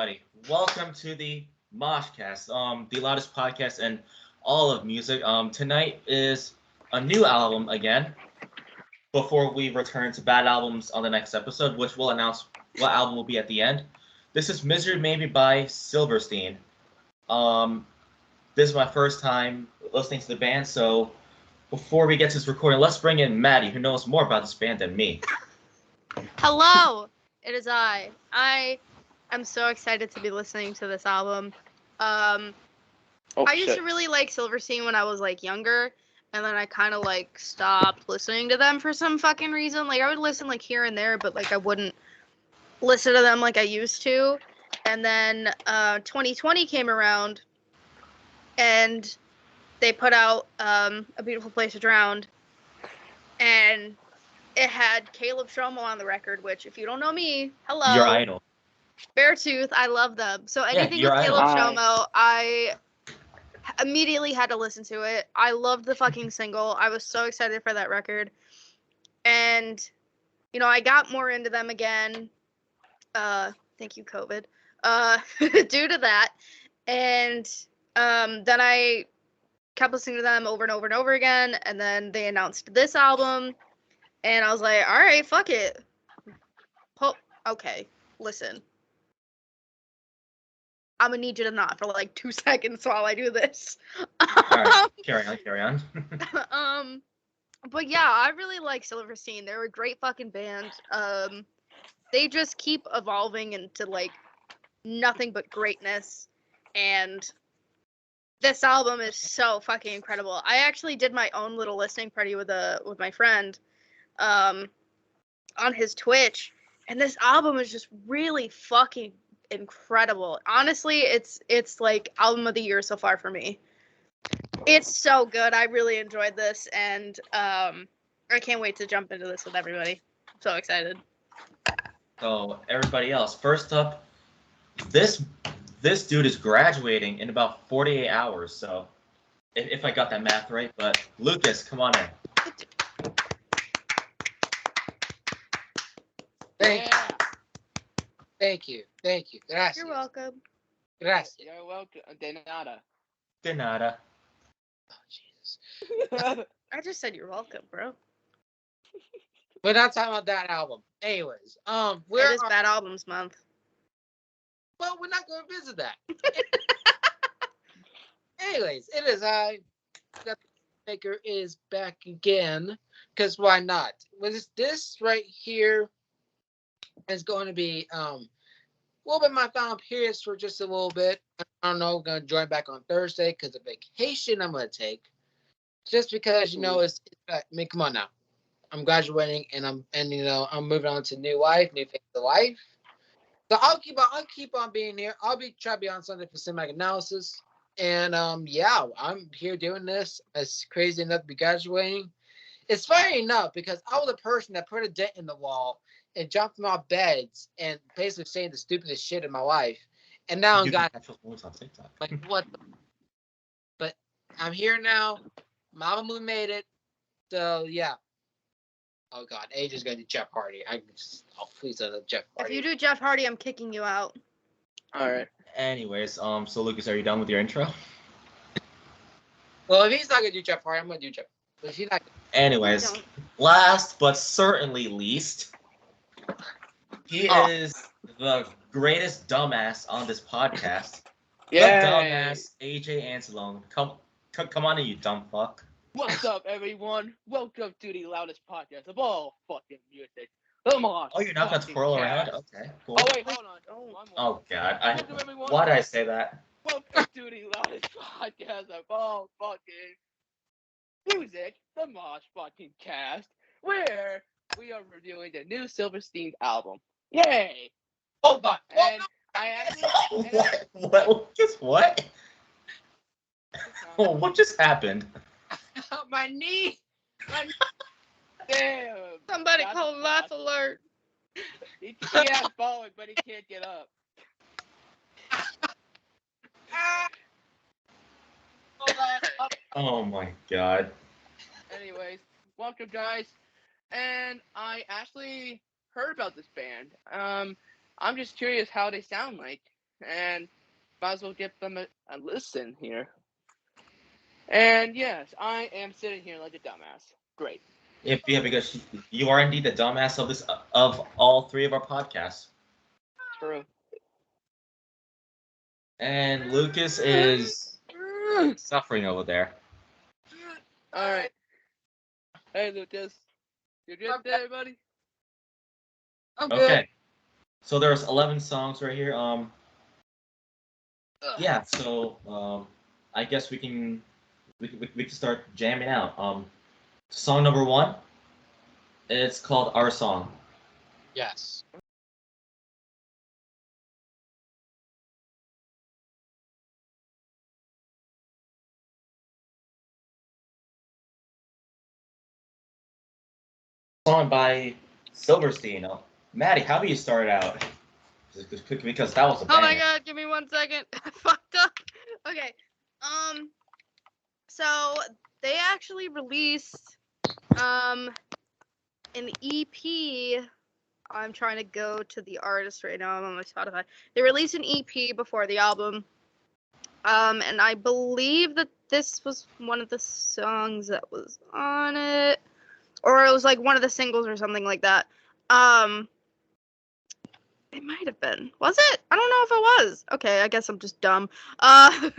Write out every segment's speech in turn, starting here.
everybody. Welcome to the MoshCast, the loudest podcast in all of music. Tonight is a new album again. Before we return to bad albums on the next episode, which we'll announce what album will be at the end. This is Misery Maybe by Silverstein. This is my first time listening to the band, so before we get to this recording, let's bring in Madi, who knows more about this band than me. Hello, it is I. I am so excited to be listening to this album. I used to really like Silverstein when I was younger, and then I kind of stopped listening to them for some fucking reason. I would listen here and there, but I wouldn't listen to them like I used to. And then 2020 came around, and they put out A Beautiful Place to Drown, and it had Caleb Shomo on the record, which, if you don't know me, hello. Your idol. Beartooth, I love them. So anything with Caleb Shomo, I immediately had to listen to it. I loved the fucking single. I was so excited for that record. And, I got more into them again. Thank you, COVID. Due to that. And then I kept listening to them over and over and over again. And then they announced this album. And I was like, all right, fuck it. Okay, listen. I'm gonna need you to not for 2 seconds while I do this. Alright, carry on. But yeah, I really like Silverstein. They're a great fucking band. They just keep evolving into nothing but greatness, and this album is so fucking incredible. I actually did my own little listening party with my friend, on his Twitch, and this album is just really fucking incredible. Honestly, it's album of the year so far for me. It's so good. I really enjoyed this, and I can't wait to jump into this with everybody. I'm so excited. So everybody else, first up, this dude is graduating in about 48 hours. So if I got that math right, but Lucas, come on in. Thank you. Gracias. You're welcome. Gracias. You're welcome. De nada. De nada. Oh, Jesus. I just said you're welcome, bro. We're not talking about that album. Anyways, it is Bad Albums Month. Well, we're not going to visit that. Anyways, it is the maker is back again, because why not? This right here is going to be a little bit my final appearance for just a little bit. I don't know, I'm going to join back on Thursday because of vacation I'm going to take. Just because, it's I mean, come on now. I'm graduating and I'm moving on to new life, new phase of life. So I'll keep on being here. Try to be on Sunday for cinematic analysis. And yeah, I'm here doing this. It's crazy enough to be graduating. It's funny enough because I was a person that put a dent in the wall and jumped from our beds and basically saying the stupidest shit in my life. And now I'm what the? But I'm here now. Mama Moon made it. So yeah. Oh God, AJ's gonna do Jeff Hardy. Please don't do Jeff Hardy. If you do Jeff Hardy, I'm kicking you out. Alright. Anyways, so Lucas, are you done with your intro? Well, if he's not gonna do Jeff Hardy, I'm gonna do Jeff. But if he's not. Anyways, last but certainly least, he is the greatest dumbass on this podcast. Yeah. The dumbass AJ Anselone. Come on in, you dumb fuck. What's up, everyone? Welcome to the loudest podcast of all fucking music. The Mosh. Oh, you're not gonna twirl around? Okay, cool. Oh wait, hold on. Oh God, Welcome, everyone. why did I say that? Welcome to the loudest podcast of all fucking music, the Mosh fucking cast, where we are reviewing the new Silverstein album. Yay! Oh God! And I actually. What? Just what? Oh, what just happened? My knee. Damn! Somebody call Life Alert. He has fallen, but he can't get up. Oh my God. Anyways, welcome guys. And I actually heard about this band. I'm just curious how they sound like. and might as well give them a listen here. And yes, I am sitting here like a dumbass. Great. Yeah, because you are indeed the dumbass of all three of our podcasts. True. And Lucas is suffering over there. All right. Hey, Lucas. You good there, buddy? I'm good. Okay. So there's 11 songs right here. Yeah. So I guess we can start jamming out. Song number 1. It's called Our Song. Yes. Song by Silverstein. Madi, how do you start out? Because that was a Oh my banger. god, give me 1 second. I fucked up. Okay. So they actually released an EP. I'm trying to go to the artist right now. I'm on my Spotify. They released an EP before the album. And I believe that this was one of the songs that was on it. Or it was like one of the singles or something like that. It might have been. Was it? I don't know if it was. Okay, I guess I'm just dumb. But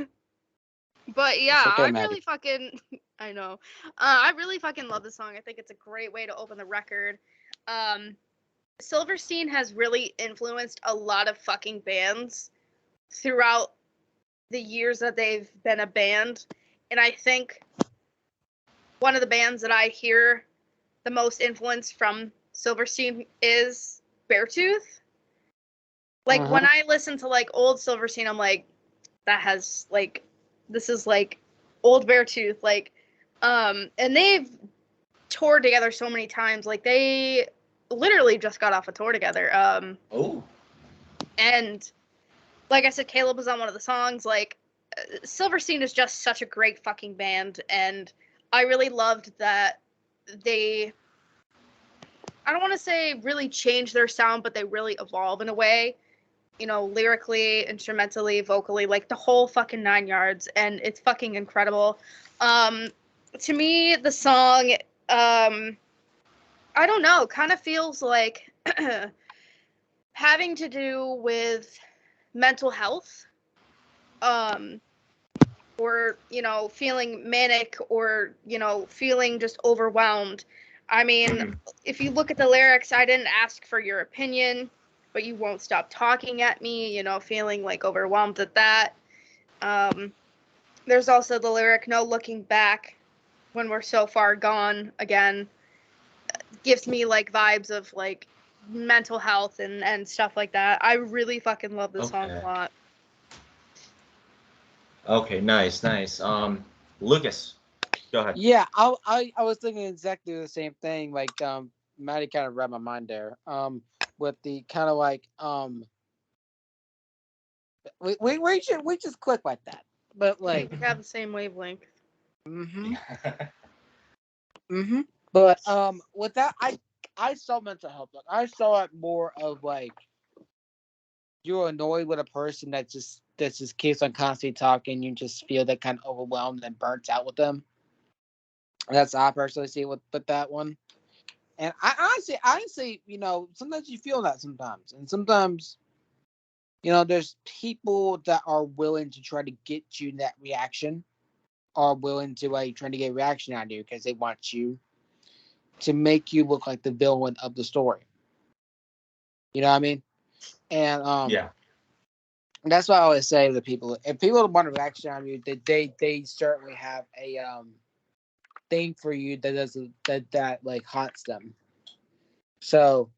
yeah, okay, I Madi. really fucking I know. I really fucking love this song. I think it's a great way to open the record. Silverstein has really influenced a lot of fucking bands throughout the years that they've been a band. And I think one of the bands that I hear the most influence from Silverstein is Beartooth. Like when I listen to like old Silverstein, I'm like, that has like, this is like old Beartooth. Like, and they've toured together so many times. Like they literally just got off a tour together. Oh. And like I said, Caleb was on one of the songs. Like, Silverstein is just such a great fucking band, and I really loved that they, I don't want to say really change their sound, but they really evolve in a way, you know, lyrically, instrumentally, vocally, like the whole fucking 9 yards, and it's fucking incredible. To me, the song, I don't know, kind of feels like having to do with mental health, or, you know, feeling manic, or, you know, feeling just overwhelmed. I mean, if you look at the lyrics, I didn't ask for your opinion, but you won't stop talking at me, you know, feeling like overwhelmed at that. There's also the lyric, no looking back when we're so far gone again. Gives me like vibes of like mental health and stuff like that. I really fucking love this song a lot. Okay, nice. Lucas, go ahead. Yeah, I was thinking exactly the same thing. Like Madi kind of read my mind there. With the kind of like we just click like that. But like We have the same wavelength. But with that, I saw mental health. Like I saw it more of like you're annoyed with a person that just keeps on constantly talking. You just feel that kind of overwhelmed and burnt out with them. That's how I personally see it with that one. And I honestly, you know, sometimes you feel that sometimes, and sometimes, you know, there's people that are willing to try to get you that reaction, are willing to like trying to get a reaction out of you because they want you to make you look like the villain of the story. You know what I mean? And Yeah. that's why I always say to people, if people want a reaction on you, they certainly have a thing for you that like haunts them. So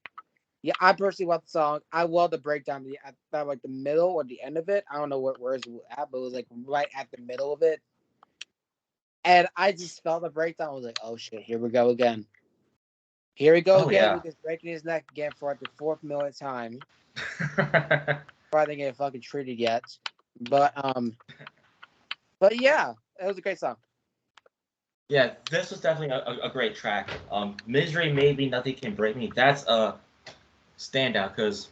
yeah, I personally love the song. I love the breakdown at like the middle or the end of it. I don't know where it was at, but it was like right at the middle of it. And I just felt the breakdown. I was like, oh shit, here we go again. Here we go again. Yeah. With this breaking his neck again for like the 4th millionth time. Probably didn't get fucking treated yet. But yeah, it was a great song. Yeah, this was definitely a great track. Misery Maybe Nothing Can Break Me. That's a standout because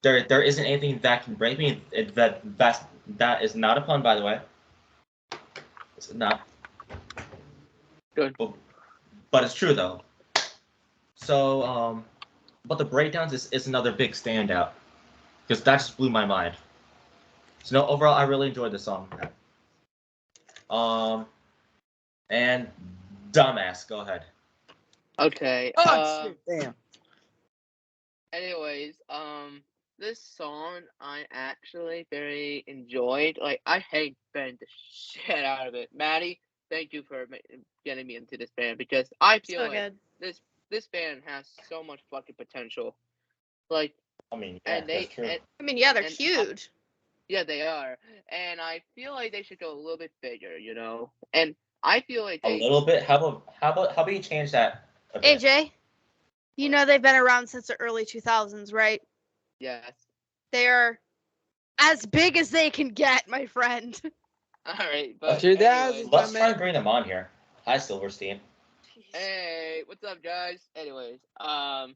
there isn't anything that can break me. That is not a pun, by the way. It's not. Good. But it's true though. So but the breakdowns is another big standout because that just blew my mind. So no, overall I really enjoyed the song. And dumbass, go ahead. Okay. Oh shit! Damn. Anyways, this song I actually very enjoyed. Like, I hate band the shit out of it. Maddie, thank you for getting me into this band because I feel So like good. this band has so much fucking potential. Like, I mean, yeah, and they that's true. and, I mean, yeah, they're and huge. yeah, they are, and I feel like they should go a little bit bigger, And I feel like A little bit. How about you change that a bit? AJ, you know they've been around since the early 2000s, right? Yes. They're as big as they can get, my friend. All right, but After that, anyways, Let's try and bring them on here. Hi, Silverstein. hey, what's up, guys? Anyways, but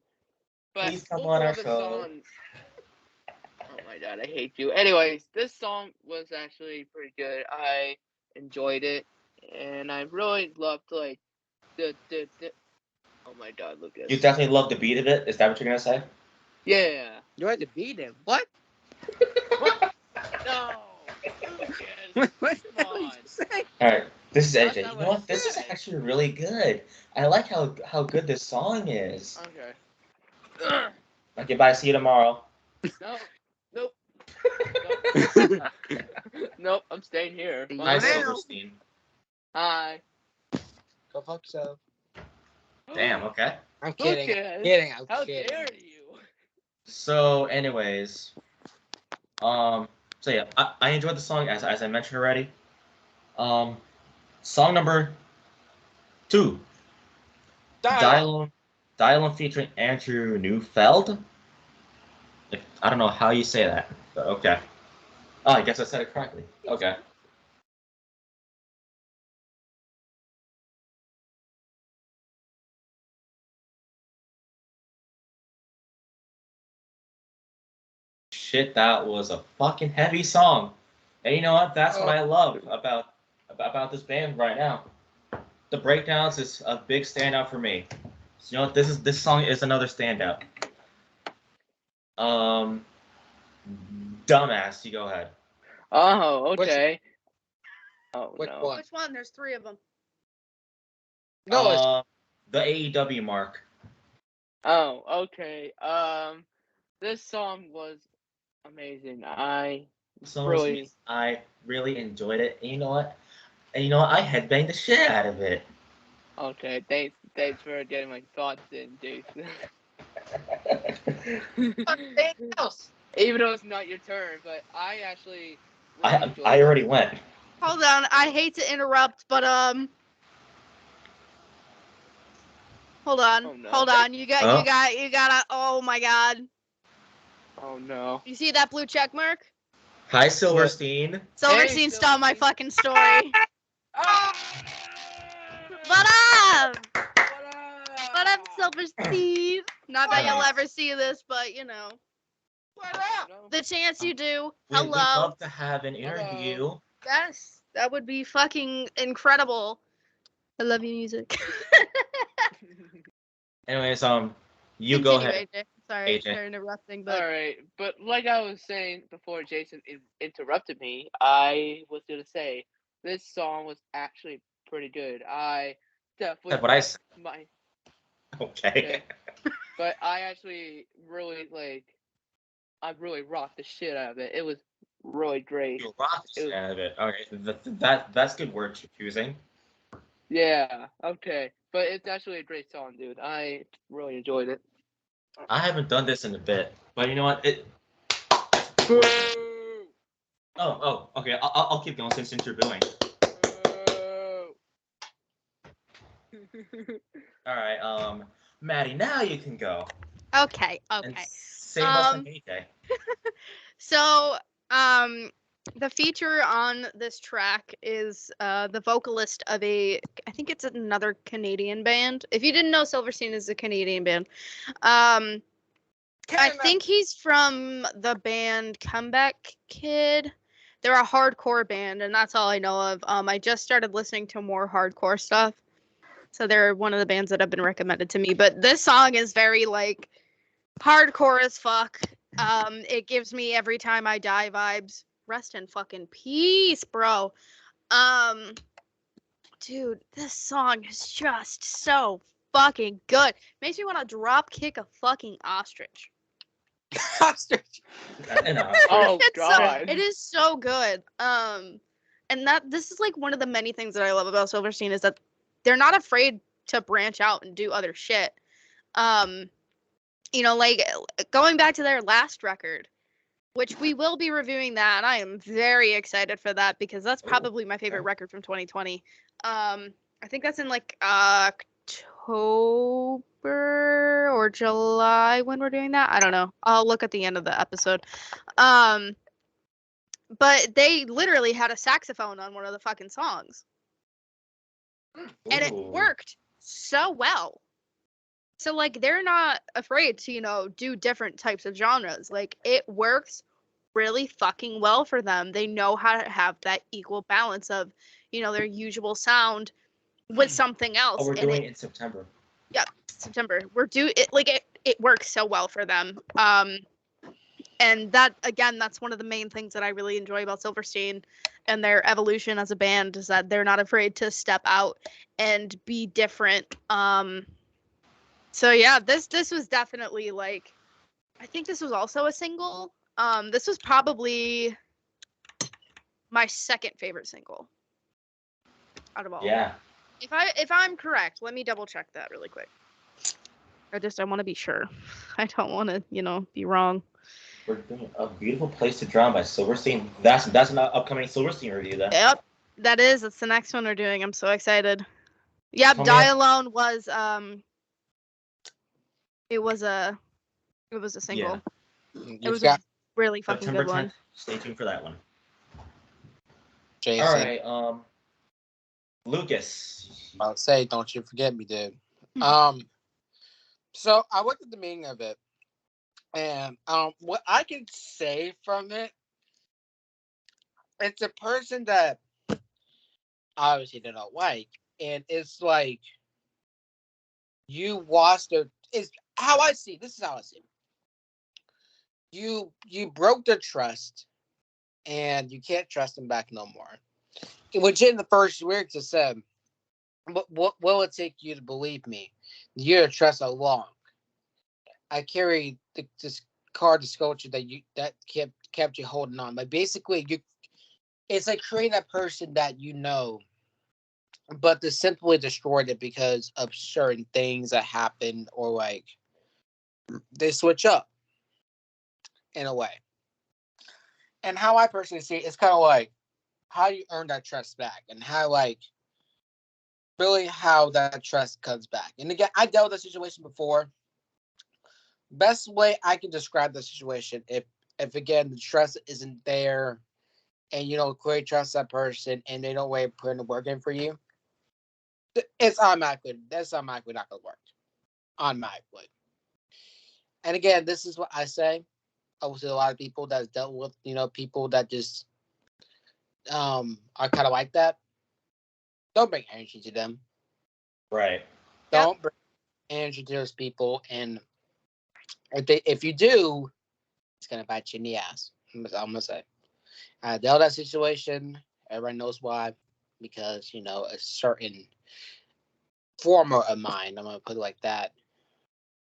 Please come on overall, our the show. song. Oh my god, I hate you. Anyways, this song was actually pretty good. I enjoyed it, and I really loved like the. Oh my god, Lucas. You definitely love the beat of it. Is that what you're gonna say? Yeah. You had to beat him. What? No. Lucas. What the Come hell did you on. say? All right, this is That's AJ. not You what know I what? This is said. actually really good. I like how good this song is. Okay. Okay, bye. See you tomorrow. No. Nope. Nope. I'm staying here. Hi, Hi, Wow. Silverstein. Hi. Go fuck yourself. Damn. Okay. I'm kidding. Lucas, I'm kidding. I'm How kidding. dare you? So, anyways, so yeah, I enjoyed the song as I mentioned already. Song number 2, Dial featuring Andrew Neufeld. I don't know how you say that, but okay. Oh, I guess I said it correctly. Okay. Shit, that was a fucking heavy song. And you know what? That's what I love about this band right now. The breakdowns is a big standout for me. So, you know what? This song is another standout. Dumbass, you go ahead. Oh, okay. Oh Which no. one? Which one? There's 3 of them. No, it's The AEW mark. Oh, okay. This song was amazing. I really enjoyed it. And you know what? I headbanged the shit out of it. okay. Thanks for getting my thoughts in, Jason. something else. Even though it's not your turn, but I actually really enjoyed I it. already went. Hold on, I hate to interrupt, but hold on, Oh, no. hold on. You got, you gotta. Oh my God! Oh no. You see that blue check mark? Hi, Silverstein. Silverstein stole my Silverstein. fucking story. Ah! What up? What What up, Silverstein? Not that What you'll up? ever see this, but you know, What up? No. the chance you do. We'd Hello. love to have an interview. Hello. Yes, that would be fucking incredible. I love your music. Anyways, you go Continue, ahead. AJ. Sorry AJ. for interrupting, but All right, but like I was saying before Jason interrupted me, I was gonna say this song was actually pretty good. I definitely That's what I said. my Okay. but I actually really I really rocked the shit out of it. It was really great. You rocked the It shit was, out of it. Okay, that's good word choosing. yeah, okay, but it's actually a great song, dude. I really enjoyed it. I haven't done this in a bit, but you know what? Okay. I'll keep going since you're booing. All right, Maddie, now you can go. okay. And save us from AJ. So, the feature on this track is the vocalist of I think it's another Canadian band. If you didn't know, Silverstein is a Canadian band. I think he's from the band Comeback Kid. They're a hardcore band, and that's all I know of. I just started listening to more hardcore stuff, so they're one of the bands that have been recommended to me. But this song is very like hardcore as fuck. It gives me Every Time I Die vibes. Rest in fucking peace, bro. Dude, this song is just so fucking good. Makes me want to drop kick a fucking ostrich. Ostrich. Oh It's God. it is so good. And this is like one of the many things that I love about Silverstein is that they're not afraid to branch out and do other shit. Like going back to their last record, which we will be reviewing that, and I am very excited for that because that's probably my favorite record from 2020. I think that's in like October or July when we're doing that. I don't know. I'll look at the end of the episode. But they literally had a saxophone on one of the fucking songs. And it worked so well. So, like, they're not afraid to, do different types of genres. Like, it works really fucking well for them. They know how to have that equal balance of, their usual sound with something else. Oh, we're doing it in September. Yeah, September. It works so well for them. And that, again, that's one of the main things that I really enjoy about Silverstein and their evolution as a band is that they're not afraid to step out and be different. So yeah, this was definitely like, I think this was also a single. This was probably my second favorite single out of all. Yeah. If I'm correct, let me double check that really quick. I want to be sure. I don't want to, be wrong. We're doing A Beautiful Place to Drown by Silverstein. That's an upcoming Silverstein review then. Yep, that is. That's the next one we're doing. I'm so excited. Yep, Die Alone was it was a single. Yeah. It was a really fucking September good 10th. one. Stay tuned for that one. Jason. All right, Lucas. I'll say, don't you forget me, dude. So I looked at the meaning of it, and what I can say from it, it's a person that obviously they don't like, and it's like you lost their. Is how I see. This is how I see it. You broke their trust, and you can't trust them back no more. Which in the first lyrics it said, "What will it take you to believe me? You're to trust how long? I carried this card, this sculpture that kept you holding on. Like basically, it's like creating that person that but they simply destroyed it because of certain things that happen, or like they switch up in a way. And how I personally see it, it's kind of like how you earn that trust back, and how really how that trust comes back. And again, I dealt with that situation before. Best way I can describe the situation, if again the trust isn't there, and you don't clearly trust that person, and they don't really put in the work in for you, that's automatically not gonna work. Automatically. And again, this is what I say. Obviously, a lot of people that's dealt with, people that just are kind of like that. Don't bring energy to them. Right. Don't bring energy to those people, and if you do, it's gonna bite you in the ass. I'm gonna say. I dealt that situation. Everyone knows why, because a certain former of mine. I'm gonna put it like that.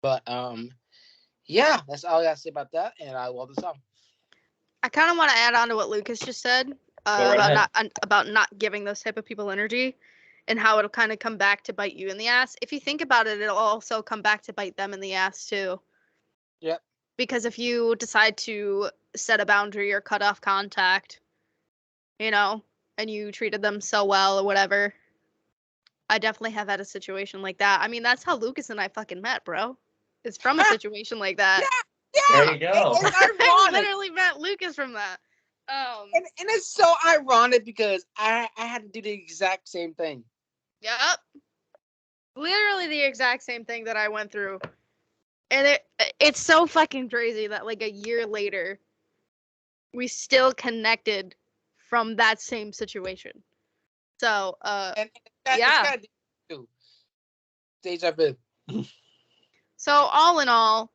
But yeah, that's all I gotta say about that, and I love the song. I kind of want to add on to what Lucas just said about not giving those type of people energy, and how it'll kind of come back to bite you in the ass. If you think about it, it'll also come back to bite them in the ass too. Yep. Because if you decide to set a boundary or cut off contact, and you treated them so well or whatever, I definitely have had a situation like that. I mean, that's how Lucas and I fucking met, bro. It's from a situation like that. Yeah. There you go. It's I ironic. literally met Lucas from that. And it's so ironic because I had to do the exact same thing. Yep. Literally the exact same thing that I went through. And it's so fucking crazy that like a year later, we still connected from that same situation. So, And yeah. it's kind of too. Deja vu. So all in all,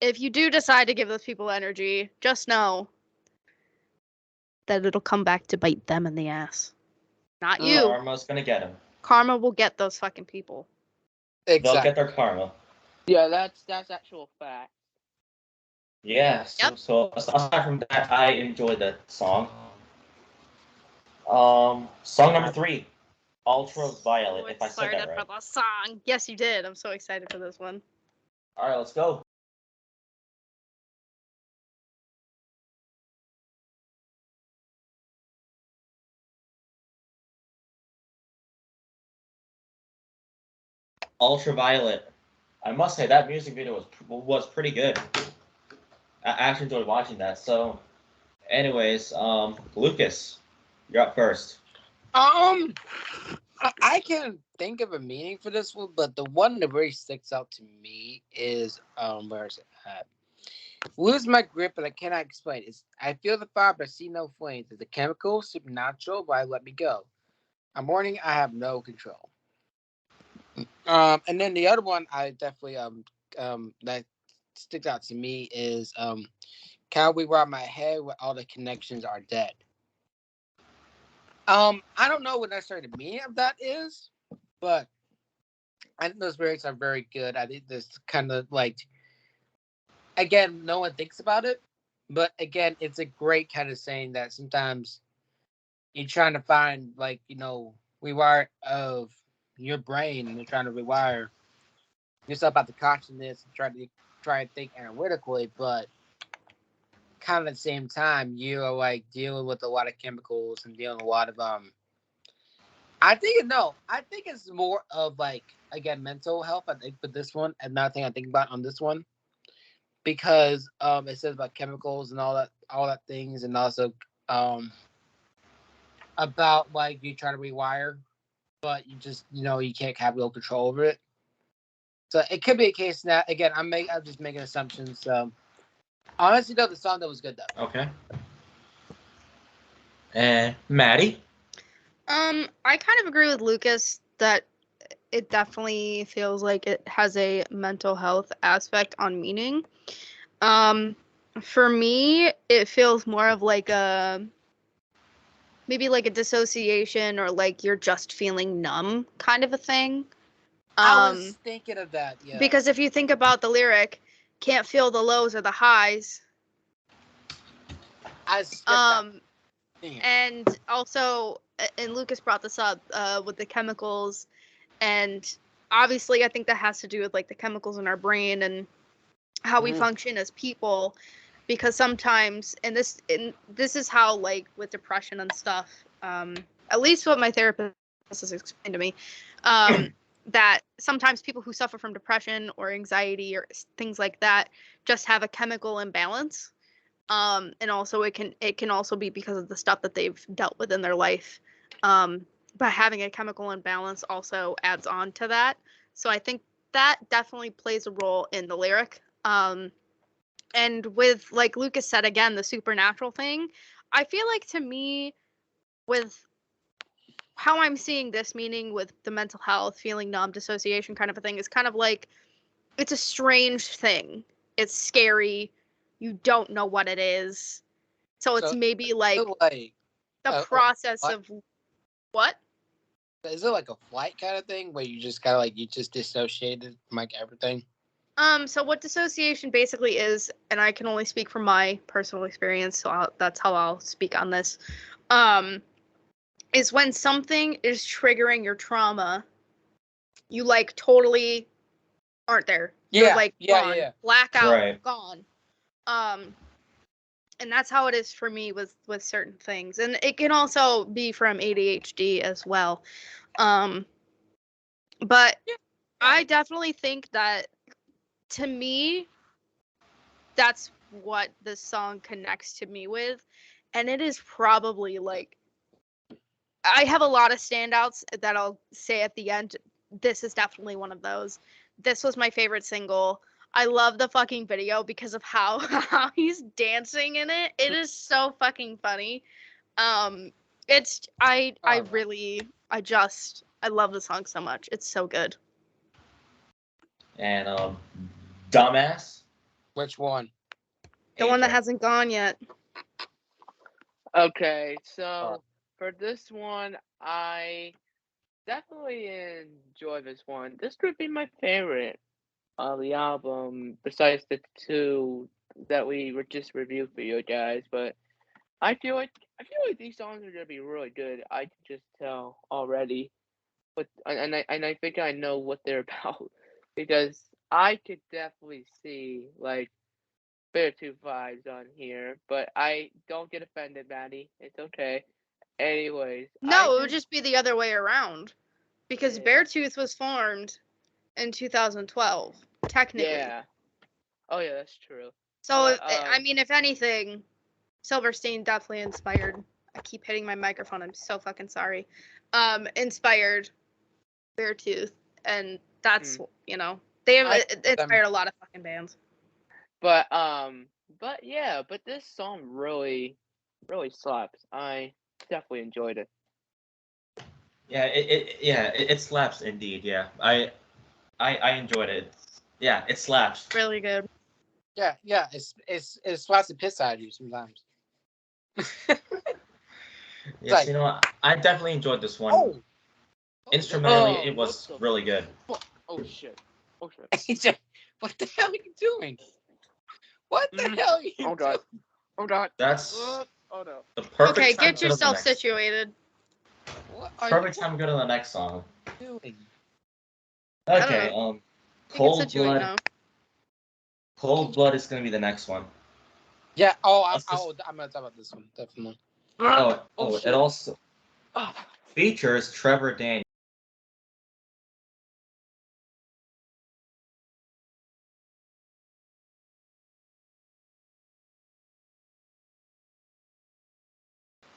if you do decide to give those people energy, just know that it'll come back to bite them in the ass. Not you. Karma's gonna get them. Karma will get those fucking people. They'll Exactly. get their karma. Yeah, that's actual fact. Yeah. So aside from that, I enjoyed that song. Song number 3, Ultraviolet. So If I said that excited right. for the song. Yes, you did. I'm so excited for this one. All right, let's go. Ultraviolet. I must say that music video was pretty good. I actually enjoyed watching that. So, anyways, Lucas, you're up first. I can think of a meaning for this one, but the one that really sticks out to me is where is it at? Lose my grip, but I cannot explain. I feel the fire, but I see no flames. It's a chemical, supernatural, why let me go? I'm warning, I have no control. And then the other one I definitely that sticks out to me is can we ride my head where all the connections are dead? I don't know what necessarily the meaning of that is, but I think those lyrics are very good. I think this kind of like, again, no one thinks about it, but again, it's a great kind of saying that sometimes you're trying to find like, rewire of your brain, and you're trying to rewire yourself out the consciousness and try to think analytically, but kind of at the same time, you're like dealing with a lot of chemicals and dealing with a lot of I think it's more of like, again, mental health. I think for this one, another thing I think about on this one, because it says about chemicals and all that things, and also about like you try to rewire, but you just you can't have real control over it. So it could be a case that, again, I'm just making assumptions. So honestly, though, the song that was good though. Okay. And Maddie. I kind of agree with Lucas that it definitely feels like it has a mental health aspect on meaning. For me, it feels more of like maybe like a dissociation, or like you're just feeling numb kind of a thing. I was thinking of that, yeah. Because if you think about the lyric, can't feel the lows or the highs. I skipped that. And also, and Lucas brought this up with the chemicals, and obviously I think that has to do with like the chemicals in our brain and how we function as people, because sometimes, and this is how, like with depression and stuff, at least what my therapist has explained to me, that sometimes people who suffer from depression or anxiety or things like that just have a chemical imbalance. And also it can also be because of the stuff that they've dealt with in their life. But having a chemical imbalance also adds on to that. So I think that definitely plays a role in the lyric. And with, like Lucas said, again, the supernatural thing, I feel like, to me, with how I'm seeing this meaning with the mental health, feeling numb, dissociation kind of a thing, is kind of like, it's a strange thing. It's scary. You don't know what it is. So it's maybe like the process of what? Is it like a flight kind of thing where you just kind of like, you just dissociated from like everything? So what dissociation basically is, and I can only speak from my personal experience, so that's how I'll speak on this, is when something is triggering your trauma, you like totally aren't there. You're like gone, blackout, gone. And that's how it is for me with certain things, and it can also be from ADHD as well. But I definitely think that, to me, that's what this song connects to me with. And it is probably like, I have a lot of standouts that I'll say at the end. This is definitely one of those. This was my favorite single. I love the fucking video because of how how he's dancing in it. It is so fucking funny. It's I love the song so much. It's so good. And Dumbass. Which one? The one that AJ. hasn't gone yet. Okay, so for this one, I definitely enjoy this one. This could be my favorite of the album, besides the two that we were just reviewed for you guys. But I feel like these songs are gonna be really good. I can just tell already. But I think I know what they're about because I could definitely see like Beartooth vibes on here. But I don't get offended, Maddie. It's okay. Anyways, No, it would just be the other way around. Because Yeah. Beartooth was formed in 2012, technically. Yeah. Oh yeah, that's true. So, But, I mean, if anything, Silverstein definitely inspired. I keep hitting my microphone. I'm so fucking sorry. Inspired Beartooth, and that's they have inspired a lot of fucking bands. But yeah, but this song really slaps. I definitely enjoyed it. Yeah, it slaps indeed. Yeah, I enjoyed it. Yeah, it slaps. Really good. Yeah. It slaps the piss out of you sometimes. Yes, like- you know what? I definitely enjoyed this one. Oh. Instrumentally, Oh, it was what the really good. Oh shit. Oh shit. What the hell are you doing? What the hell are you Oh god. doing? Oh god. That's Oh no. the perfect Okay, time get to go to the yourself next. situated. What are Perfect time to go to the next song. you doing? I don't Okay, know. You can Cold situate Blood. now. Cold Blood is gonna be the next one. Yeah. Oh, Let's just- I'm gonna talk about this one definitely. Oh, shit. it also Ah. features Trevor Daniel.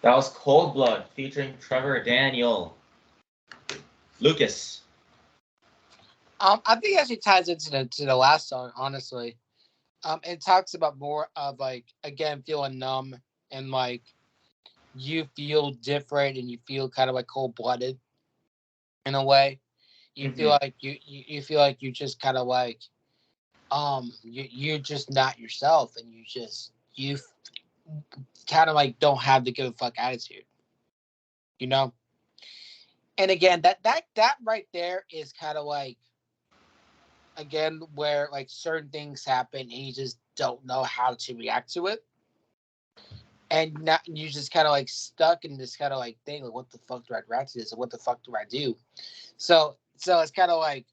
That was Cold Blood featuring Trevor Daniel. Lucas. I think it actually ties into the last song, honestly. It talks about more of like again feeling numb and like you feel different and you feel kind of like cold blooded in a way. You feel like you feel like you just kind of like you're just not yourself and you kind of like don't have the give a fuck attitude, you know. And again, that right there is kind of like again where like certain things happen and you just don't know how to react to it, and not you just kind of like stuck in this kind of like thing like what the fuck do I react to this and what the fuck do I do? So it's kind of like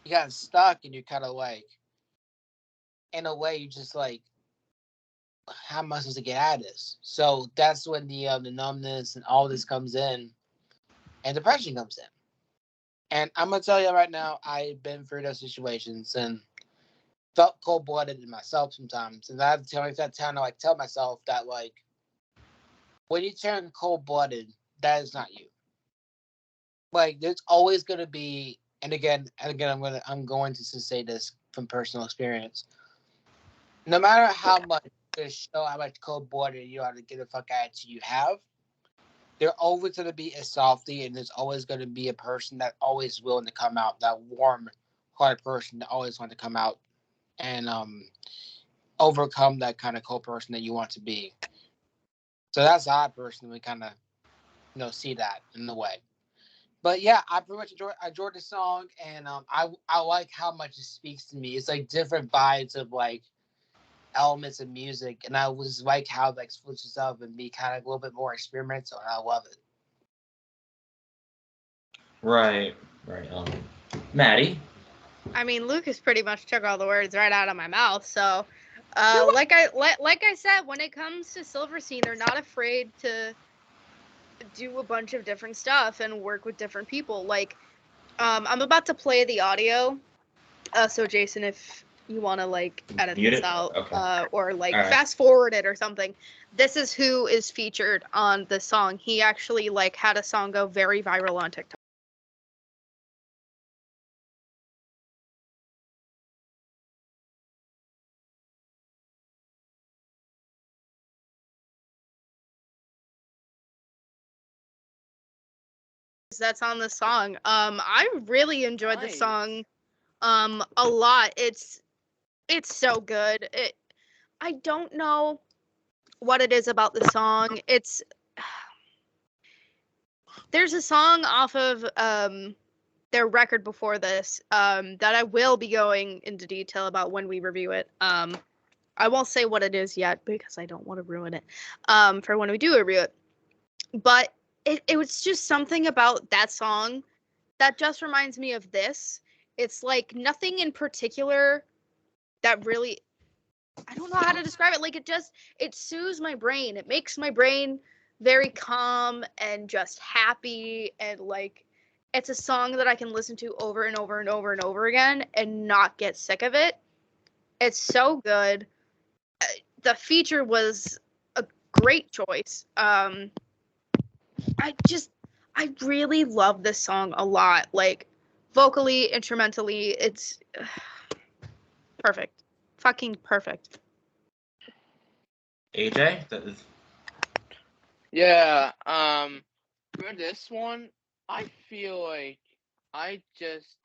you got stuck and you're kind of like in a way you just like how am I supposed to get out of this? So that's when the numbness and all this comes in, and depression comes in. And I'm gonna tell you right now, I've been through those situations and felt cold blooded in myself sometimes. And I have to tell myself that like when you turn cold blooded, that is not you. Like there's always gonna be, and again, I'm going to say this from personal experience. No matter how much how much cold blooded you are to get the fuck attitude you have, there's always going to be a softie, and there's always going to be a person that always willing to come out, that warm-hearted person that always want to come out and overcome that kind of cold person that you want to be. So that's how I personally kind of see that in the way. But yeah, I pretty much enjoyed the song, and I like how much it speaks to me. It's like different vibes of like elements of music, and I was like how it like switches up and be kind of a little bit more experimental, and I love it. Right. Maddie. I mean, Lucas pretty much took all the words right out of my mouth. So, like I said, when it comes to Silverstein, they're not afraid to do a bunch of different stuff and work with different people. Like, I'm about to play the audio. So Jason, if you want to like edit Mute this it? out, Okay. or like All right. fast forward it or something. This is who is featured on the song. He actually like had a song go very viral on TikTok. that's on the song. I really enjoyed the Nice. song a lot. It's so good. I don't know what it is about the song. There's a song off of their record before this that I will be going into detail about when we review it. I won't say what it is yet because I don't want to ruin it for when we do review it. But it was just something about that song that just reminds me of this. It's like nothing in particular that really, I don't know how to describe it. Like it soothes my brain. It makes my brain very calm and just happy, and like it's a song that I can listen to over and over and over and over again and not get sick of it. It's so good. The feature was a great choice. I really love this song a lot. Like vocally, instrumentally, it's perfect. Fucking perfect. AJ, Yeah, for this one, I feel like I just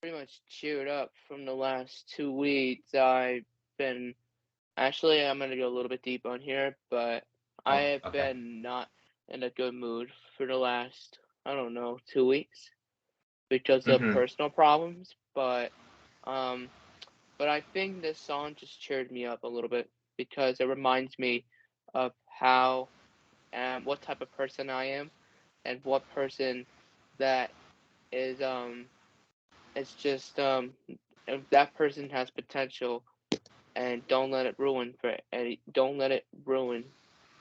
pretty much cheered up from the last 2 weeks. I'm gonna go a little bit deep on here, but I have okay. been not in a good mood for the last, I don't know, 2 weeks because of personal problems, but I think this song just cheered me up a little bit because it reminds me of how and what type of person I am and what person that is it's just if that person has potential, and don't let it ruin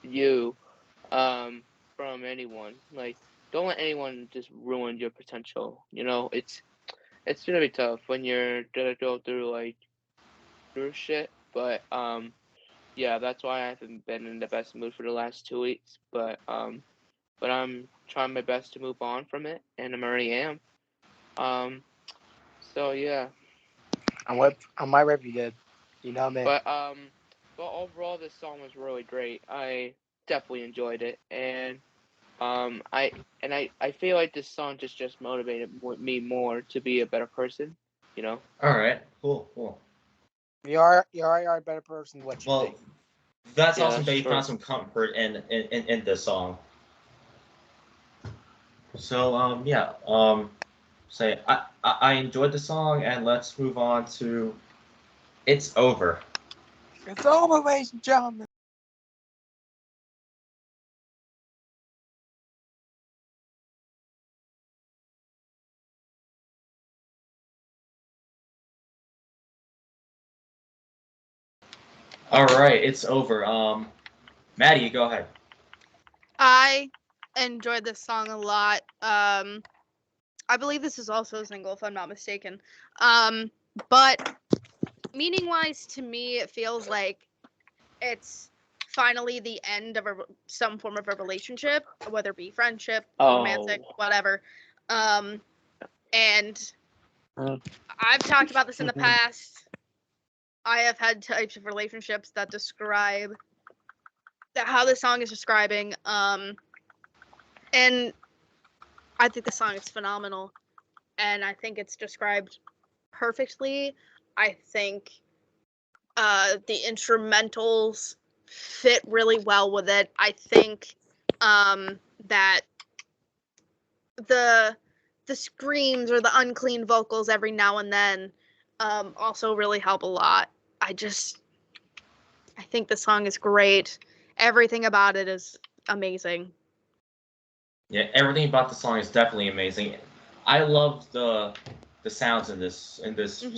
you from anyone. Like, don't let anyone just ruin your potential. It's gonna be tough when you're gonna go through shit, but yeah, that's why I haven't been in the best mood for the last 2 weeks. But I'm trying my best to move on from it, and I already am. So yeah. On my review, good. You know me. But overall, this song was really great. I definitely enjoyed it, and I feel like this song just motivated me more to be a better person. All right, cool. You are a better person than what you Well, think. that's Yeah, awesome that's that you true. found some comfort in this song. So say I enjoyed the song, and let's move on to It's Over. It's over, ladies and gentlemen. All right, It's Over. Maddie, go ahead. I enjoyed this song a lot. I believe this is also a single, if I'm not mistaken. But meaning wise, to me, it feels like it's finally the end of some form of a relationship, whether it be friendship, romantic, whatever. And I've talked about this in the past. I have had types of relationships that describe how the song is describing. And I think the song is phenomenal, and I think it's described perfectly. I think the instrumentals fit really well with it. I think that the screams or the unclean vocals every now and then also really help a lot. I think the song is great. Everything about it is amazing. Yeah, everything about the song is definitely amazing. I love the sounds in this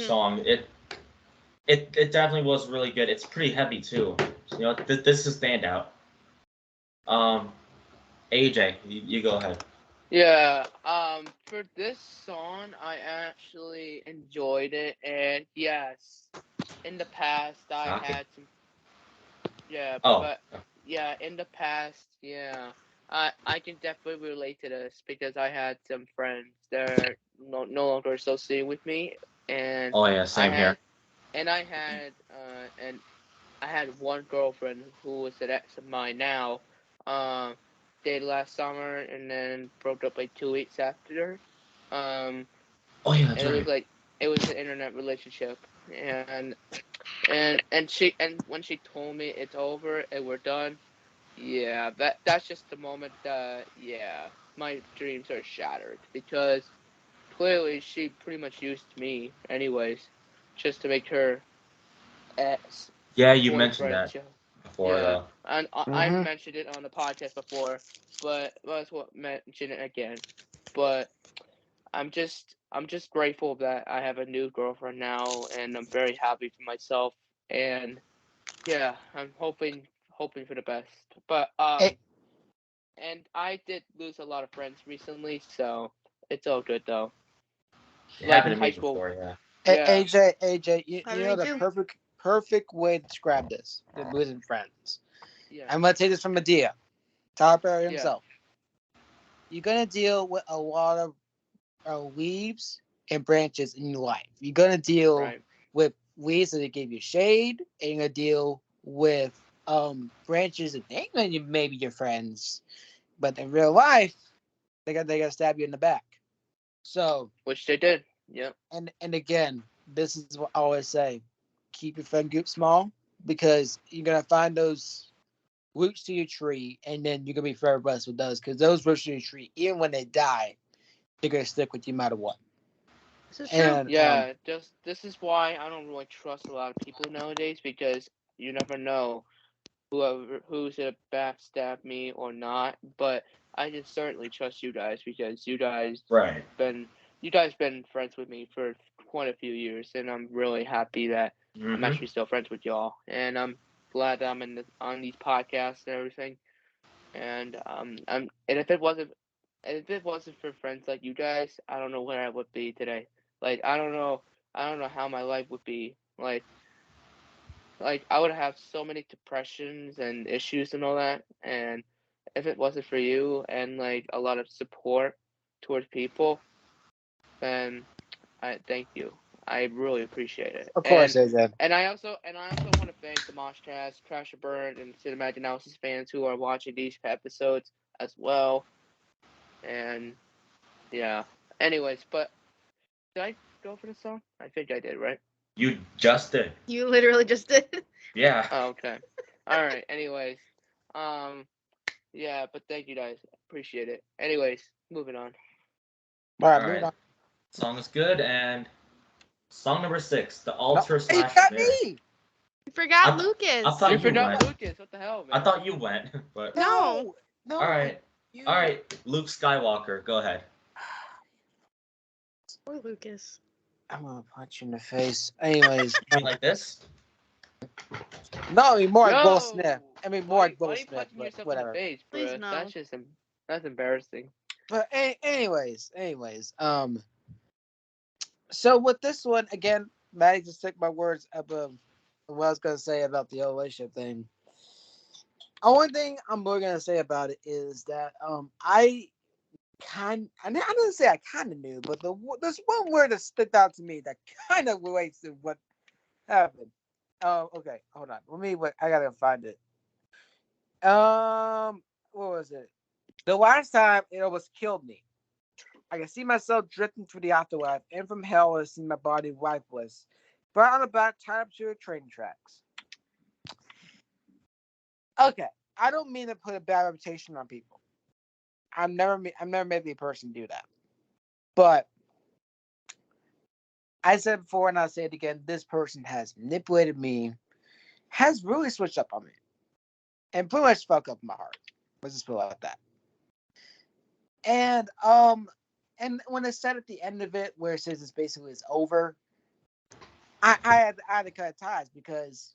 song. It definitely was really good. It's pretty heavy too. This is standout. AJ, you go ahead. Yeah, for this song, I actually enjoyed it, and yes, in the past, I Sake? had some, yeah, Oh, in the past, yeah, I can definitely relate to this because I had some friends that are no longer associated with me, and oh yeah, same here. and I had one girlfriend who was an ex of mine now, dated last summer and then broke up like 2 weeks after. Oh yeah, that's And it was right. like it was an internet relationship, and when she told me it's over and we're done, yeah, that's just the moment that yeah, my dreams are shattered because clearly she pretty much used me anyways, just to make her ex Yeah, you mentioned boyfriend. that before Yeah, though. and I Mhm. mentioned it on the podcast before, but let's what mention it again. But I'm just grateful that I have a new girlfriend now, and I'm very happy for myself. And yeah, I'm hoping for the best. But A- and I did lose a lot of friends recently, so it's all good though. It Like happened to mhm. me high school, before, yeah. yeah, AJ, Happened you to know me the too. perfect way to describe this: the losing friends. yeah, I'm gonna take this from Medea, Tyler Perry yeah, himself. You're gonna deal with a lot of leaves and branches in your life. You're gonna deal right, with leaves that give you shade, and you're gonna deal with branches that think that you maybe your friends, but in real life, they gotta stab you in the back. So which they did. Yep, and again, this is what I always say: keep your friend group small because you're gonna find those roots to your tree, and then you're gonna be forever blessed with those because those roots to your tree, even when they die, they're gonna stick with you no matter what. This is true. And yeah. Just this is why I don't really trust a lot of people nowadays because you never know who's gonna backstab me or not. But I can certainly trust you guys because Right. been you guys been friends with me for quite a few years, and I'm really happy that I'm Mm-hmm. actually still friends with y'all. And I'm glad that I'm on these podcasts and everything. And if it wasn't for friends like you guys, I don't know where I would be today. Like I don't know how my life would be. Like I would have so many depressions and issues and all that. And if it wasn't for you and like a lot of support towards people, then I thank you. I really appreciate it. of course, AJ. And I also want to thank the MoshCast, Crash and Burn, and Cinematic Analysis fans who are watching these episodes as well. And yeah. Anyways, but did I go for the song? I think I did, right? You just did. You literally just did. Yeah. Oh, okay. All right. Anyways, um, yeah, but thank you guys. Appreciate it. Anyways, moving on. All right, All moving right. on. Song is good, and song number 6, the No, altar hey, you slash got mirror. me. You forgot I Lucas. thought You you forgot went. Lucas. What the hell, I man? thought you went, but No. No, all no, right. All you. right, Luke Skywalker, go ahead. Poor Lucas. I'm gonna punch you in the face. Anyways, You mean like this? no, I mean more like Will Yo, Smith. I mean more like why Will are you Smith, punching but yourself in the whatever. face, Please bro? no. That's embarrassing. But anyways, so with this one again, Maddie just took my words up of what I was gonna say about the whole relationship thing. Only thing I'm really gonna say about it is that I didn't say I kind of knew, but there's one word that stuck out to me that kind of relates to what happened. Okay, hold on. Let me. Wait, I gotta find it. What was it? The last time it almost killed me. I can see myself drifting through the afterlife, and from hell I see my body lifeless, but on the back tied up to the train tracks. Okay, I don't mean to put a bad reputation on people. I've never made the person do that. But I said before, and I'll say it again: this person has manipulated me, has really switched up on me, and pretty much fucked up my heart. Let's just put it like that. And and when it said at the end of it, where it says it's over, I had to cut ties because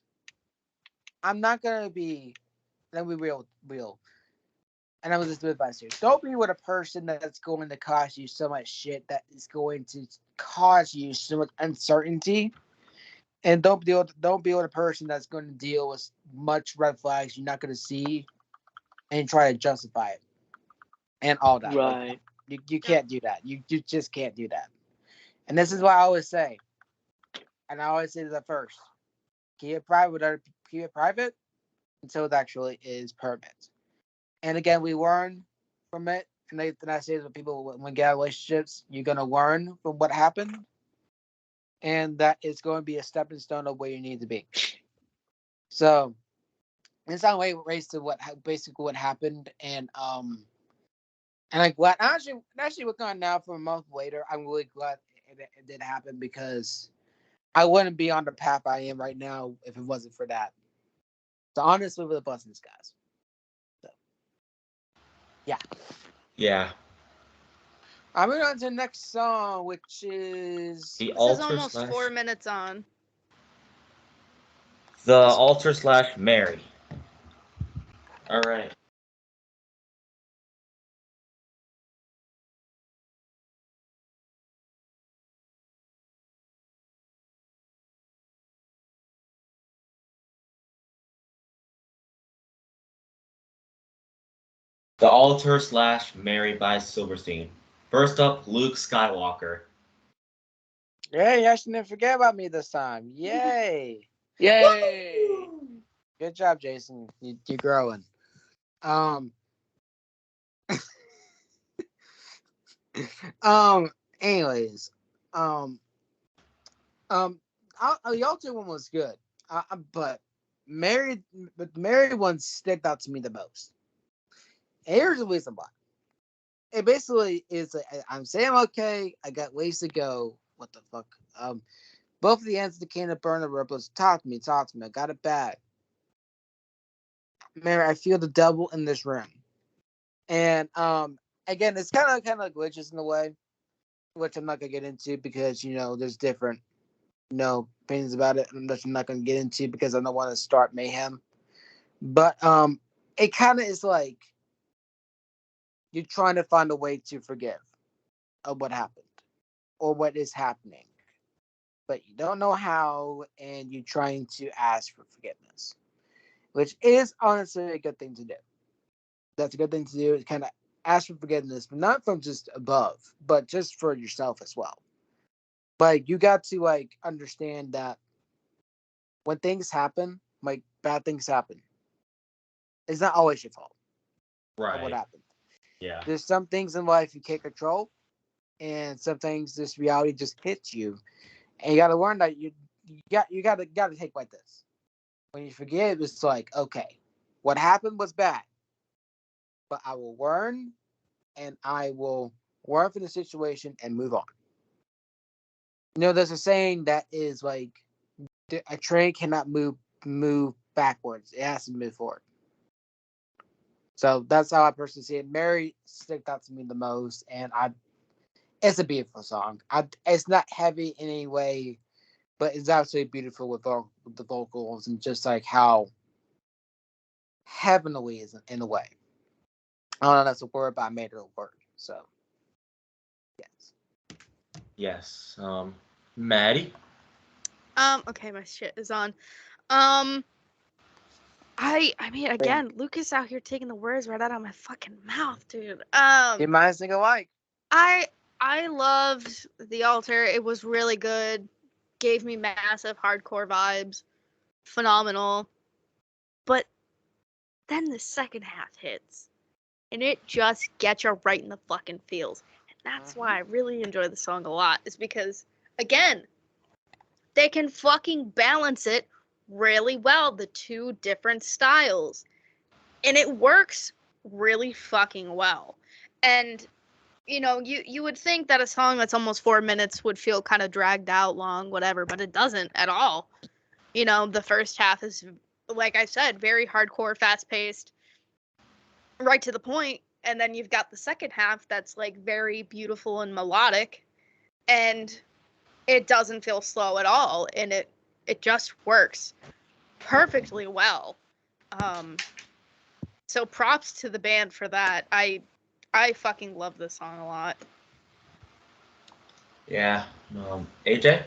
I'm not gonna be. Let me real. And I was just advice here. Don't be with a person that's going to cause you so much shit that is going to cause you so much uncertainty. And don't be with a person that's going to deal with much red flags you're not going to see and try to justify it and all that. Like Right. you can't do that. You just can't do that. And this is what I always say. And I always say that first. Keep it private until it actually is permanent. And again, we learn from it. And I say that people, when get out of relationships, you're going to learn from what happened. And that is going to be a stepping stone of where you need to be. So, in some way, race to basically what happened. And I'm glad. Actually looking on now for a month later, I'm really glad it did happen because I wouldn't be on the path I am right now if it wasn't for that. So honestly, with the blessings, guys. So, yeah. Yeah. I'm moving on to the next song, which is The This is altar almost slash 4 minutes on. the altar slash Mary. All right. The altar slash Mary by Silverstein. First up, Luke Skywalker. Hey, you actually didn't forget about me this time. Yay! Yay! Good job, Jason. You're growing. Um. Anyways. Um. The altar one was good. But the Mary one sticked out to me the most. And here's the reason why. It basically is. I'm saying okay. I got ways to go. What the fuck? Both of the ends of the can of burner ripples. Talk to me. I got it bad. Mary, I feel the devil in this room. And again, it's kind of glitches in the way, which I'm not gonna get into because there's different opinions about it, which I'm not gonna get into because I don't want to start mayhem. But it kind of is like you're trying to find a way to forgive of what happened or what is happening, but you don't know how, and you're trying to ask for forgiveness, which is honestly a good thing to do. That's a good thing to do. Is kind of ask for forgiveness, but not from just above, but just for yourself as well. But you got to understand that when things happen, bad things happen, it's not always your fault of what Right. happened. Yeah. There's some things in life you can't control, and some things this reality just hits you, and you got to learn that you got to take like this. When you forgive, it's like, okay, what happened was bad, but I will learn, and I will learn from the situation and move on. There's a saying that is like a train cannot move backwards; it has to move forward. So that's how I personally see it. Mary stuck out to me the most, and it's a beautiful song. It's not heavy in any way, but it's absolutely beautiful with the vocals and just like how heavenly is in a way. I don't know if that's a word, but I made it a word. So yes. Yes. Maddie. Okay, my shit is on. Um, I mean, again, Lucas out here taking the words right out of my fucking mouth, dude. You might think alike. I loved The Altar. It was really good. Gave me massive hardcore vibes. Phenomenal. But then the second half hits, and it just gets you right in the fucking feels. And that's why I really enjoy the song a lot. Is because again, they can fucking balance it really well, the two different styles. And it works really fucking well. And you would think that a song that's almost 4 minutes would feel kind of dragged out long, whatever, but it doesn't at all. The first half is, like I said, very hardcore, fast paced, right to the point, and then you've got the second half that's like very beautiful and melodic, and it doesn't feel slow at all, and it just works perfectly well. So props to the band for that. I fucking love this song a lot. Yeah. AJ.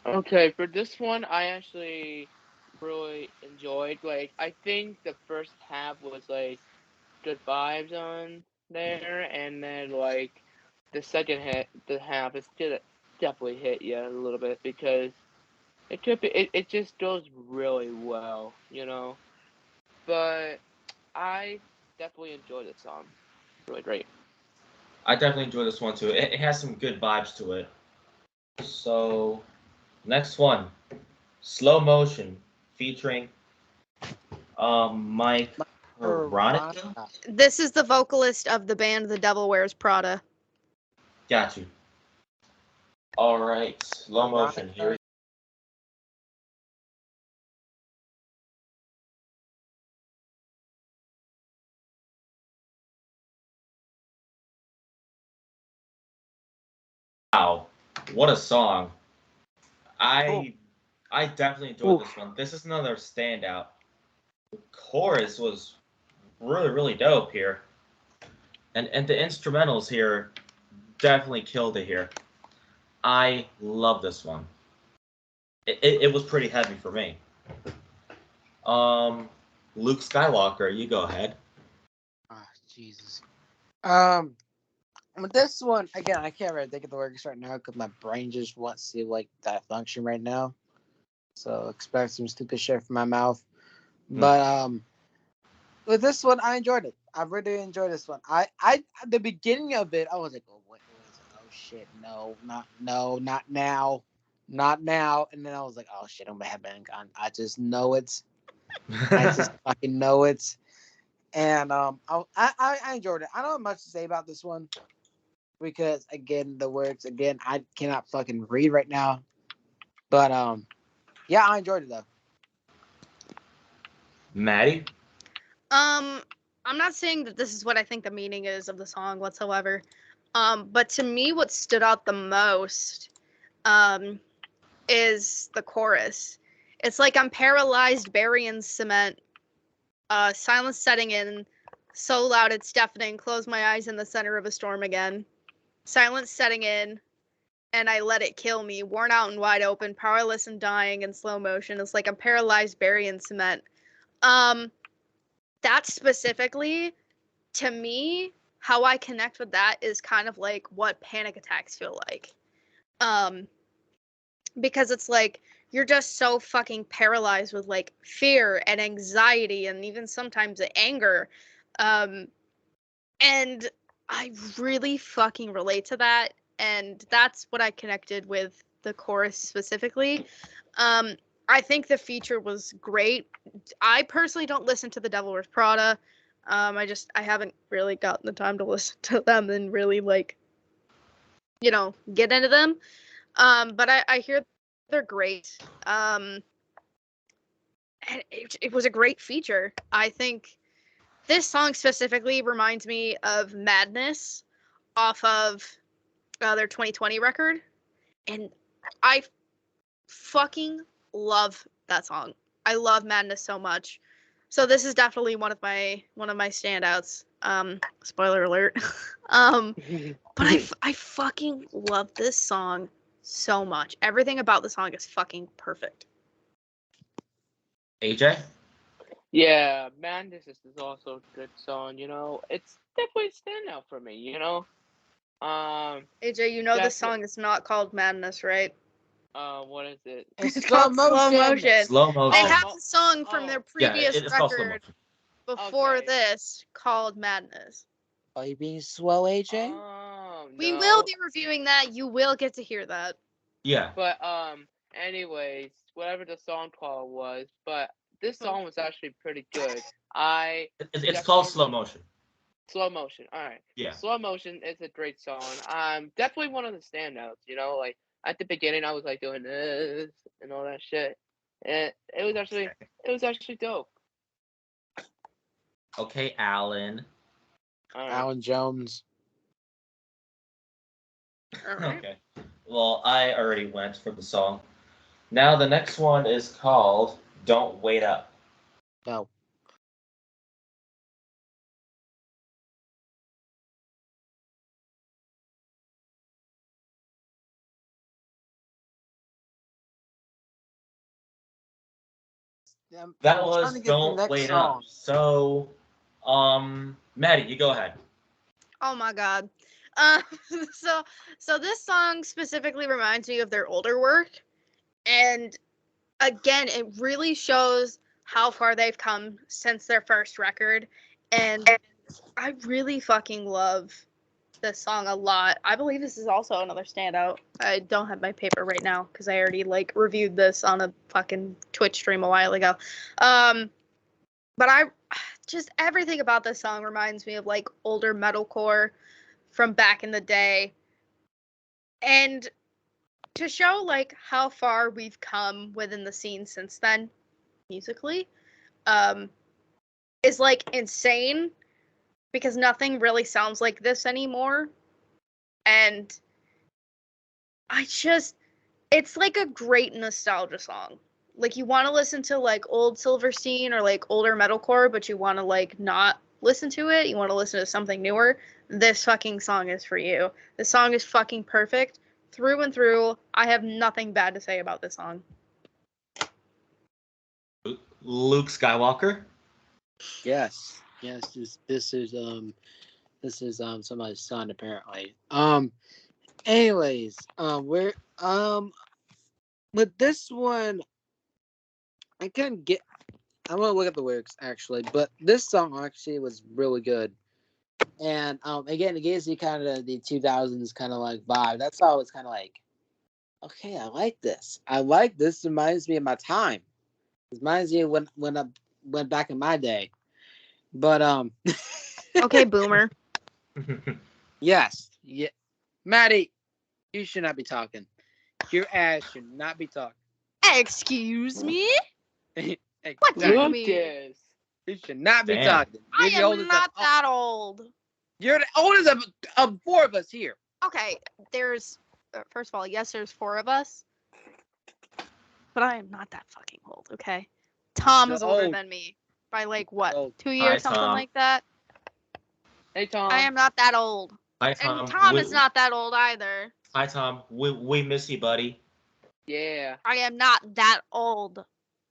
Okay, for this one, I actually really enjoyed. Like, I think the first half was like good vibes on there, and then like the half is gonna definitely hit you a little bit because it just goes really well, you know. but I definitely enjoy this song. It's really great. I definitely enjoy this one too. It has some good vibes to it. So, next one, Slow Motion, featuring Mike Veronica. This is the vocalist of the band The Devil Wears Prada. Got you. All right, Slow Motion here. Wow, what a song! I definitely enjoyed this one. This is another standout. The chorus was really dope here, and the instrumentals here definitely killed it here. I love this one. It was pretty heavy for me. Luke Skywalker, you go ahead. Oh, Jesus. With this one, again, I can't really think of the words right now because my brain just wants to like that function right now. So expect some stupid shit from my mouth. But with this one, I enjoyed it. I really enjoyed this one. I at the beginning of it, I was like, oh, what is it? Oh shit, no, not now. Not now. And then I was like, oh shit, I'm gonna have been gone. I just know it. I just fucking know it. And I enjoyed it. I don't have much to say about this one because again, the words I cannot fucking read right now. But yeah, I enjoyed it though. Maddie? I'm not saying that this is what I think the meaning is of the song whatsoever. But to me, what stood out the most, is the chorus. It's like I'm paralyzed, buried in cement. Silence setting in, so loud it's deafening. Close my eyes in the center of a storm again. Silence setting in, and I let it kill me. Worn out and wide open, powerless and dying in slow motion. It's like I'm paralyzed, buried in cement. That specifically, to me, how I connect with that is kind of like what panic attacks feel like. Because it's like you're just so fucking paralyzed with like fear and anxiety and even sometimes anger. And I really fucking relate to that. And that's what I connected with the chorus specifically. I think the feature was great. I personally don't listen to The Devil Wears Prada. I haven't really gotten the time to listen to them and really like, get into them. But I hear they're great. And it was a great feature. I think this song specifically reminds me of Madness off of their 2020 record. And I fucking love that song. I love Madness so much. So this is definitely one of my standouts. Spoiler alert. But I fucking love this song so much. Everything about the song is fucking perfect. AJ? Yeah, Madness is also a good song, It's definitely a standout for me, AJ, this song is not called Madness, right? What is it? It's called Slow Motion. Slow Motion. They have a song from their previous it's called Slow record Motion. before this called Madness. Are you being slow, AJ? Oh, no. We will be reviewing that. You will get to hear that. Yeah. But anyways, whatever the song call was, but this song was actually pretty good. It's called Slow Motion. Slow Motion. All right. Yeah. Slow Motion is a great song. Definitely one of the standouts. Like at the beginning, I was like doing this and all that shit, and it was actually dope. Okay, Alan. Alan Jones. Okay. Well, I already went for the song. Now the next one is called Don't Wait Up. No. That was Don't Wait Up. So, Maddie, you go ahead. Oh my god. So this song specifically reminds me of their older work, and again, it really shows how far they've come since their first record, and I really fucking love this song a lot. I believe this is also another standout. I don't have my paper right now because I already like reviewed this on a fucking Twitch stream a while ago. But I just everything about this song reminds me of like older metalcore from back in the day. And to show like how far we've come within the scene since then, musically, is like insane because nothing really sounds like this anymore. And it's like a great nostalgia song. Like you want to listen to like old Silverstein or like older metalcore, but you want to like not listen to it. You want to listen to something newer. This fucking song is for you. This song is fucking perfect through and through. I have nothing bad to say about this song. Luke Skywalker. Yes. This is somebody's son apparently. Anyways, we're with this one, I couldn't get. I'm gonna look at the lyrics actually, but this song actually was really good. And again, it gives you kind of the 2000s kind of like vibe. That's all. It's kind of like, okay, I like this. I like this. Reminds me of my time. It reminds me of when I went back in my day. But Okay, boomer. Yes. Yeah. Maddie, you should not be talking. Your ass should not be talking. Excuse me? What do Exactly. you mean? Lucas. You should not be Damn. talking. I You're the am oldest not of, that old. You're the oldest of four of us here. Okay, there's first of all, yes, there's 4 of us, but I am not that fucking old. Okay, Tom is You're older old. than me by like what, Old. 2 years, something Tom. like that. Hey, Tom. I am not that old, Hi, Tom. and Tom is not that old either. Hi, Tom. We miss you, buddy. Yeah. I am not that old.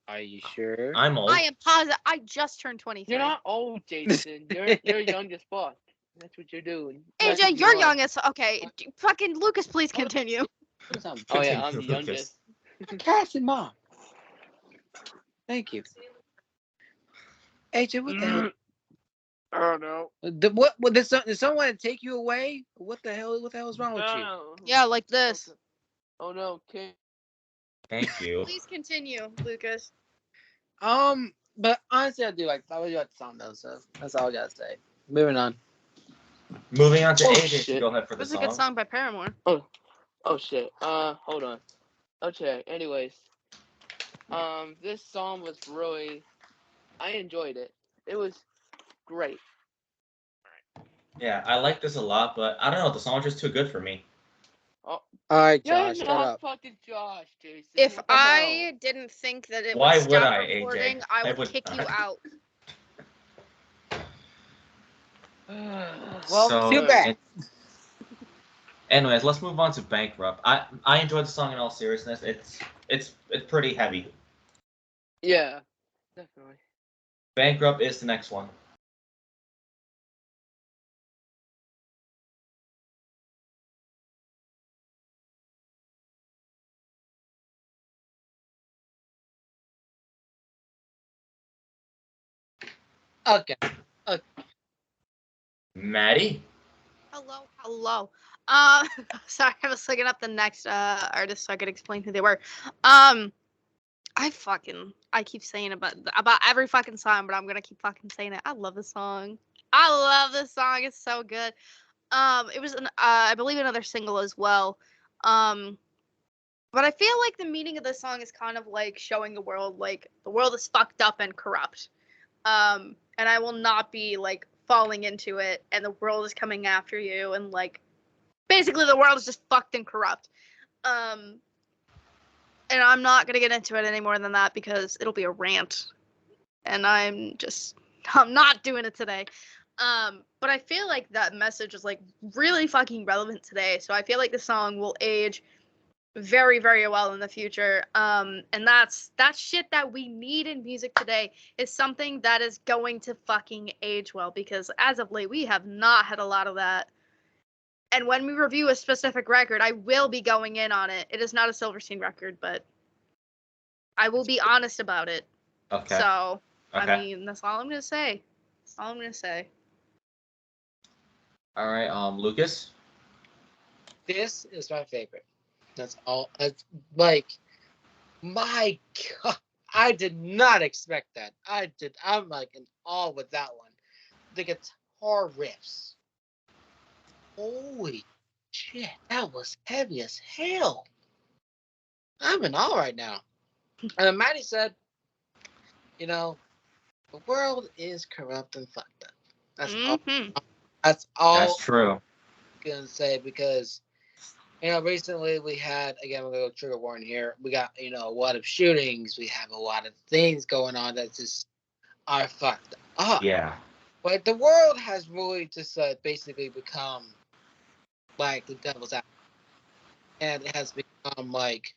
Are you sure? I'm old. I am positive. I just turned 23. You're not old, Jason. You're young as fuck. That's what you're doing. That's what AJ, you you're are. young as okay. Fucking Lucas, please continue. Oh yeah, I'm the Lucas. youngest. Cassie, mom. Thank you. AJ, what the hell? I don't know. What did someone take you away? What the hell is wrong with you? No. Yeah, like this. Oh no, King. Thank you. Please continue, Lucas. But honestly, I really like the song though, so that's all I gotta say. Moving on. Moving on to Oh, AJ to shit. go ahead for It the was a song. good song by Paramore. Oh shit. Hold on. Okay. Anyways, this song was really. I enjoyed it. It was great. Yeah, I like this a lot, but I don't know. The song's just too good for me. All right, You're Josh, shut not up. fucking Josh, Jason. If What the I didn't think that it Why would would stop I, AJ? recording, I I would would kick you not. out. hell? Well, too bad. Anyways, let's move on to Bankrupt. I enjoyed the song in all seriousness. It's pretty heavy. Yeah, definitely. Bankrupt is the next one. Okay. Maddie. Hello. Sorry, I was looking up the next artist so I could explain who they were. I keep saying about every fucking song, but I'm gonna keep fucking saying it. I love this song. I love this song. It's so good. It was I believe another single as well. But I feel like the meaning of this song is kind of like showing the world like the world is fucked up and corrupt. And I will not be like falling into it, and the world is coming after you, and like basically the world is just fucked and corrupt. And I'm not gonna get into it any more than that because it'll be a rant, and I'm not doing it today. But I feel like that message is like really fucking relevant today, so I feel like the song will age very, very well in the future. And that's shit that we need in music today is something that is going to fucking age well, because as of late we have not had a lot of that. And when we review a specific record, I will be going in on it. It is not a Silverstein record, but I will be honest about it. Okay. So, Okay. I mean, that's all I'm gonna say. That's all I'm gonna say. All right. Lucas. This is my favorite. That's all. It's like, my God, I did not expect that. I'm like in awe with that one. The guitar riffs. Holy shit, that was heavy as hell. I'm in awe right now. And Maddie said, you know, the world is corrupt and fucked up. That's all. Mm-hmm. That's all That's true. I'm gonna say, because recently we had, again, we're gonna go trigger warning here. We got, a lot of shootings. We have a lot of things going on that just are fucked up. Yeah. But the world has really just basically become like the devil's advocate, and it has become like,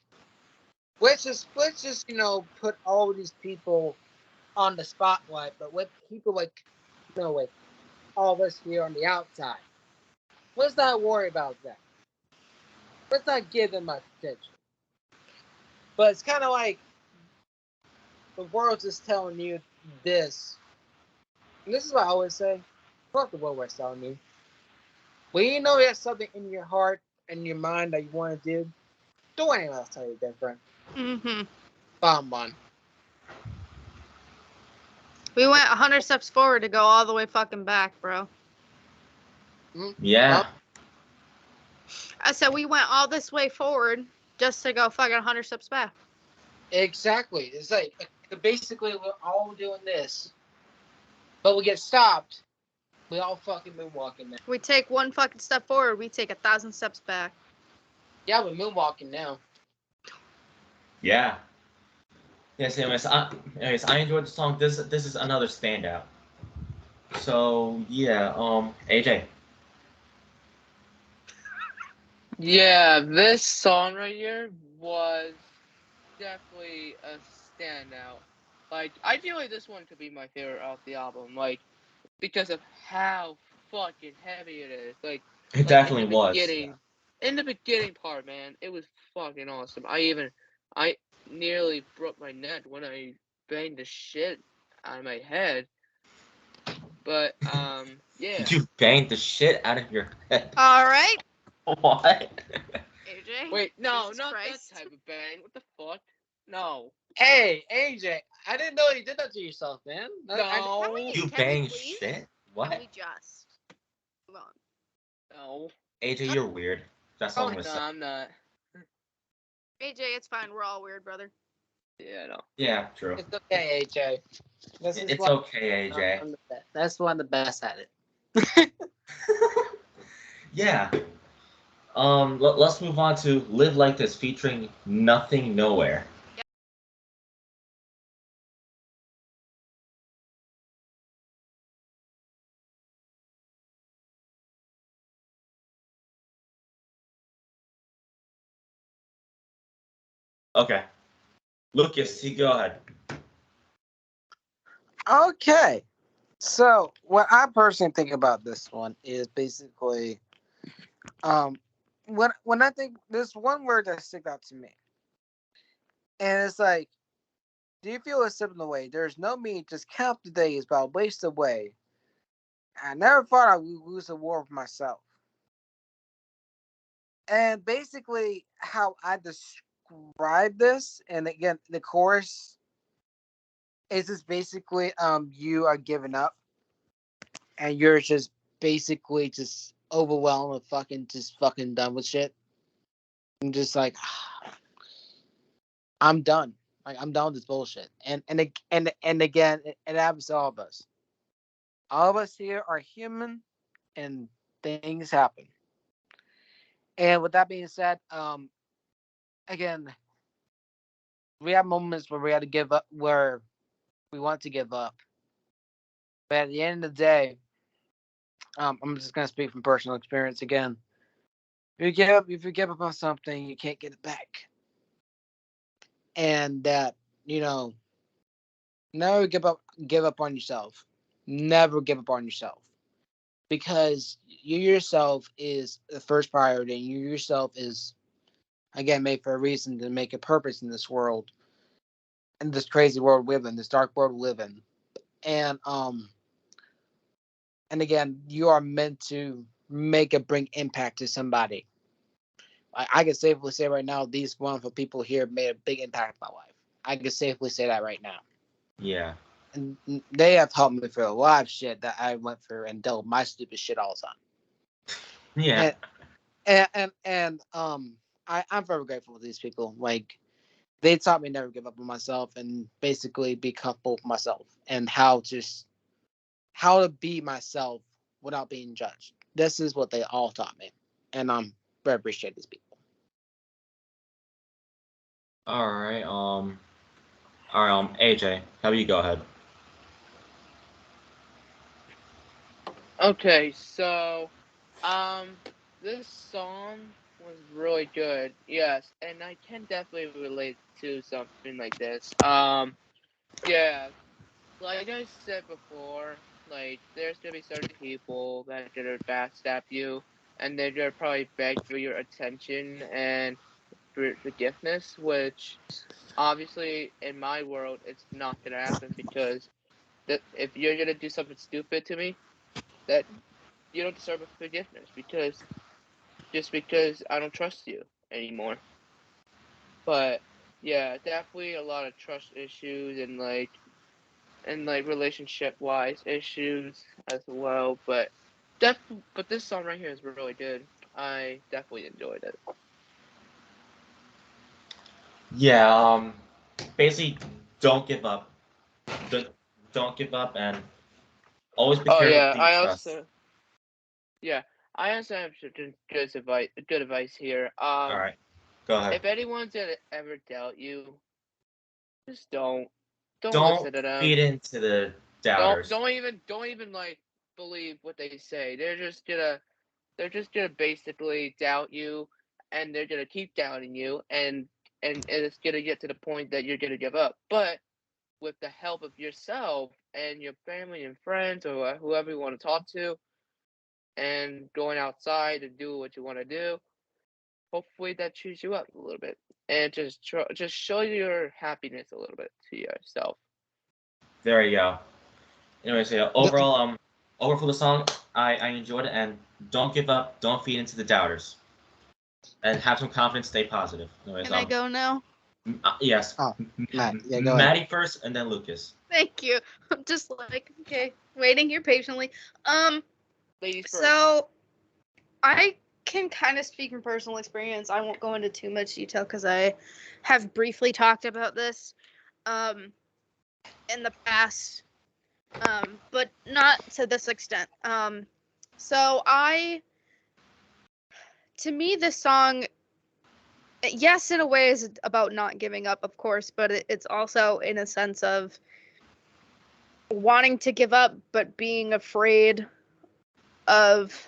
let's just put all these people on the spotlight, but with people like like all of us here on the outside, let's not worry about that. Let's not give them much attention. But it's kind of like the world's just telling you this. And this is what I always say: fuck the world was telling you. When you know you have something in your heart and your mind that you want to do, don't anyone else tell you different. Mm-hmm. Bottom line. We went 100 steps forward to go all the way fucking back, bro. Yeah. Well, I said we went all this way forward just to go fucking 100 steps back. exactly. It's like basically we're all doing this, but we get stopped. We all fucking moonwalking now. We take one fucking step forward, we take 1,000 steps back. Yeah, we're moonwalking now. Yeah. Yes. Anyways, I enjoyed the song. This is another standout. So yeah. AJ. Yeah, this song right here was definitely a standout. Like, I feel like this one could be my favorite off the album, like, because of how fucking heavy it is. Like It in definitely the was. beginning, in the beginning part, man, it was fucking awesome. I nearly broke my neck when I banged the shit out of my head. But yeah. You banged the shit out of your head. All right, What? AJ. Wait, no, Jesus not Christ. that type of bang. What the fuck? No. Hey, AJ, I didn't know you did that to yourself, man. No. Can we- You Can we banged please? shit? Can What? we just move on? No. AJ, you're weird. That's all I'm gonna No, say. I'm not. AJ, it's fine. We're all weird, brother. Yeah, no. Yeah, true. It's okay, AJ. This is It's why okay, AJ. I'm the best. That's why I'm the best at it. Yeah. Let's move on to "Live Like This" featuring Nothing Nowhere. Okay. Lucas, you go ahead. Okay. So what I personally think about this one is basically, when I think there's one word that sticks out to me, and it's like, do you feel a similar way? There's no me, just count the days, but I waste away. I never thought I would lose a war with myself. And basically, how I describe this, and again, the chorus is just basically, you are giving up, and you're just basically just overwhelmed and fucking done with shit. I'm just like, I'm done. Like, I'm done with this bullshit. And again, it happens to all of us. All of us here are human, and things happen. And with that being said, again, we have moments where we had to give up, where we want to give up. But at the end of the day, I'm just gonna speak from personal experience again. If you give up on something, you can't get it back. And that, you know, never give up on yourself. Never give up on yourself. Because you yourself is the first priority, and you yourself is, again, made for a reason, to make a purpose in this world. in this crazy world we live in, this dark world we live in. And again, you are meant to bring impact to somebody. I can safely say right now, these wonderful people here made a big impact in my life. I can safely say that right now. Yeah. And they have helped me through a lot of shit that I went through and dealt with my stupid shit all the time. Yeah. I'm very grateful for these people. Like, they taught me never give up on myself and basically be comfortable with myself and how to be myself without being judged. This is what they all taught me, and I'm very appreciate these people. All right. AJ, how about you go ahead? Okay, so this song was really good. Yes, and I can definitely relate to something like this. Yeah, like I said before, like there's gonna be certain people that are gonna backstab you, and they're gonna probably beg for your attention and for forgiveness, which obviously in my world it's not gonna happen because that if you're gonna do something stupid to me, that you don't deserve a forgiveness because just because I don't trust you anymore. But yeah, definitely a lot of trust issues and like relationship wise issues as well. But this song right here is really good. I definitely enjoyed it. Yeah. Basically, don't give up. Don't, don't give up, and always be Oh careful yeah, who you trust. yeah, I also have some good advice here. All right. Go ahead. If anyone's ever doubt you, just don't Don't listen to them. feed into the doubters. Don't even like believe what they say. They're just gonna basically doubt you, and they're gonna keep doubting you, and it's gonna get to the point that you're gonna give up. But with the help of yourself and your family and friends or whoever you want to talk to, and going outside and do what you want to do, hopefully that cheers you up a little bit, and just show your happiness a little bit to yourself. There you go. Anyway, so yeah, overall, over for the song, I enjoyed it, and don't give up, don't feed into the doubters, and have some confidence, stay positive. Anyways, Can I go now? Yes, Oh, Matt, yeah, go ahead. Maddie first, and then Lucas. Thank you. I'm just like, okay, waiting here patiently. Ladies first. So I can kind of speak from personal experience. I won't go into too much detail because I have briefly talked about this in the past, but not to this extent. So to me, this song, yes, in a way, is about not giving up, of course, but it's also in a sense of wanting to give up, but being afraid of.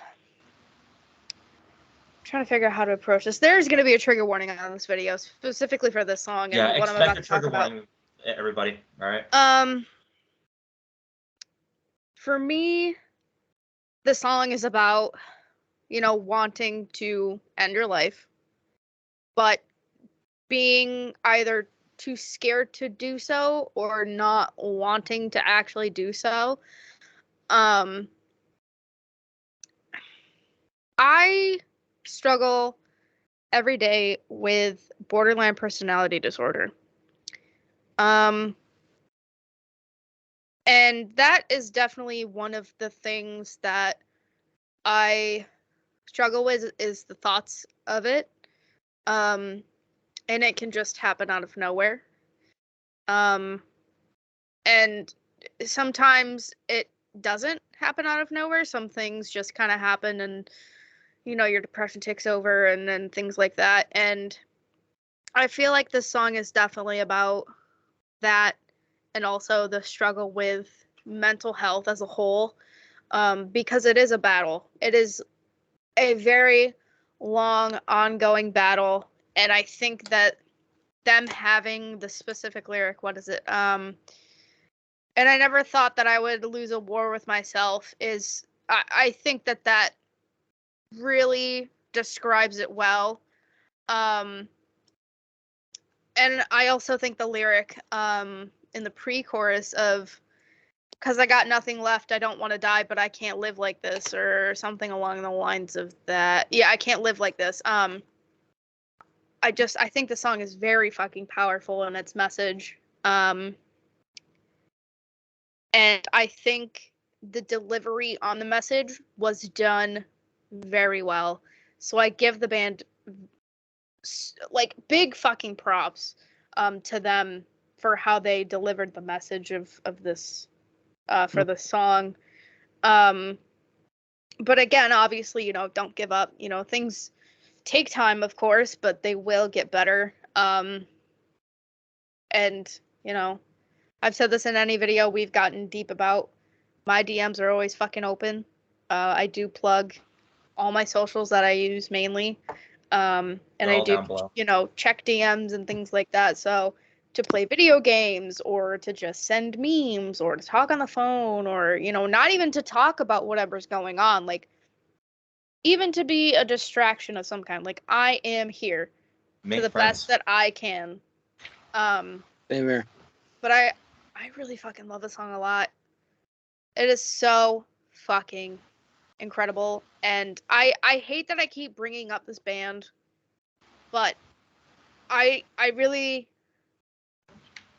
Trying to figure out how to approach this. There's going to be a trigger warning on this video specifically for this song and Yeah, what I'm expect about a to talk trigger about. warning, everybody. All right. For me, the song is about, wanting to end your life, but being either too scared to do so or not wanting to actually do so. I struggle every day with borderline personality disorder. And that is definitely one of the things that I struggle with is the thoughts of it. And it can just happen out of nowhere. And sometimes it doesn't happen out of nowhere. Some things just kind of happen and, your depression takes over and then things like that. And I feel like this song is definitely about that and also the struggle with mental health as a whole, because it is a battle. It is a very long, ongoing battle, and I think that them having the specific lyric, what is it? And I never thought that I would lose a war with myself is, I think that really describes it well. And I also think the lyric in the pre-chorus of "'cause I got nothing left, I don't want to die, but I can't live like this," or something along the lines of that. Yeah, I can't live like this. I think the song is very fucking powerful in its message. And I think the delivery on the message was done very well. So I give the band like big fucking props to them for how they delivered the message of this for the song. But again, obviously, don't give up. Things take time, of course, but they will get better. And I've said this in any video we've gotten deep about. My DMs are always fucking open. I do plug all my socials that I use mainly. And I do, down below. check DMs and things like that. So to play video games or to just send memes or to talk on the phone or, not even to talk about whatever's going on, like even to be a distraction of some kind. Like I am here Make to the friends. best that I can. Same here. But I really fucking love the song a lot. It is so fucking incredible. And I hate that I keep bringing up this band, but I really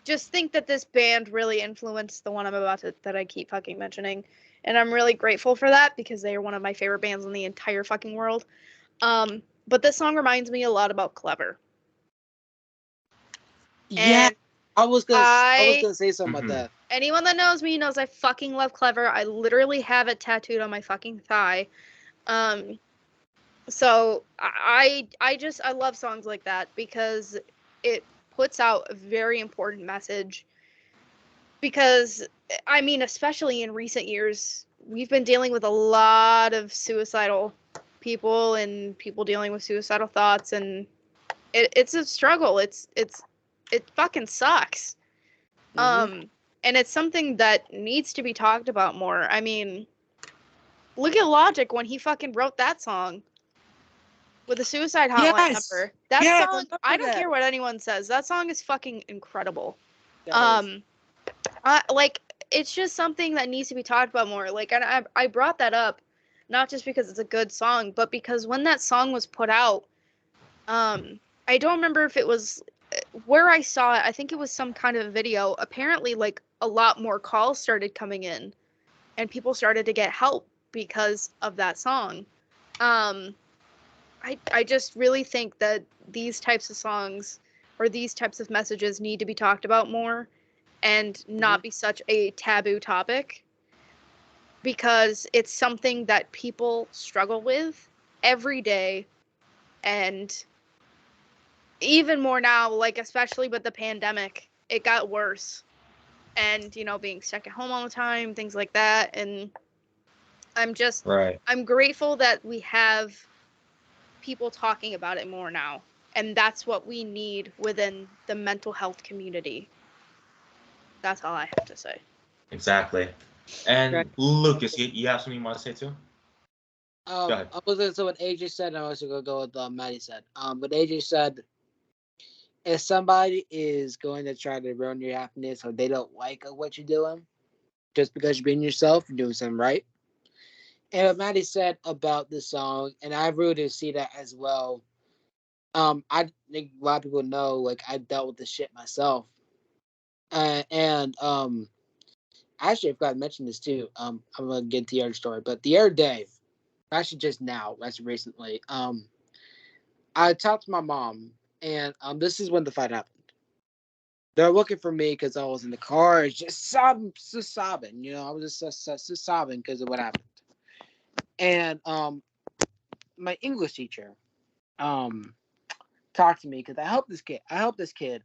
just think that this band really influenced the one I'm about to, that I keep fucking mentioning. And I'm really grateful for that because they are one of my favorite bands in the entire fucking world. But this song reminds me a lot about Clever. Yeah, And I was gonna say something about that. anyone that knows me knows I fucking love Clever. I literally have it tattooed on my fucking thigh. So I love songs like that because it puts out a very important message. Because I mean, especially in recent years, we've been dealing with a lot of suicidal people and people dealing with suicidal thoughts, and it's a struggle. It fucking sucks. And it's something that needs to be talked about more. I mean, look at Logic when he fucking wrote that song with the suicide hotline number. That song, I don't care what anyone says. That song is fucking incredible. Like it's just something that needs to be talked about more. Like, and I brought that up not just because it's a good song, but because when that song was put out, I don't remember if it was where I saw it. I think it was some kind of a video. Apparently, like a lot more calls started coming in, and people started to get help because of that song. I just really think that these types of songs or these types of messages need to be talked about more and not be such a taboo topic, because it's something that people struggle with every day, and even more now, like especially with the pandemic, it got worse. And being stuck at home all the time, things like that. And I'm grateful that we have people talking about it more now, and that's what we need within the mental health community. That's all I have to say. Exactly. And Lucas, you have something you want to say too? Go ahead. I was gonna say what AJ said, and I was gonna go with what Madi said. But AJ said, if somebody is going to try to ruin your happiness or they don't like what you're doing, just because you're being yourself, you're doing something right. And what Madi said about this song, and I really see that as well. I think a lot of people know, like, I dealt with this shit myself. And actually, I forgot to mention this too. I'm gonna get to the other story, but the other day, actually just now, actually recently, I talked to my mom, and this is when the fight happened. They're looking for me because I was in the car, just sobbing. I was just sobbing because of what happened. And my English teacher talked to me because I helped this kid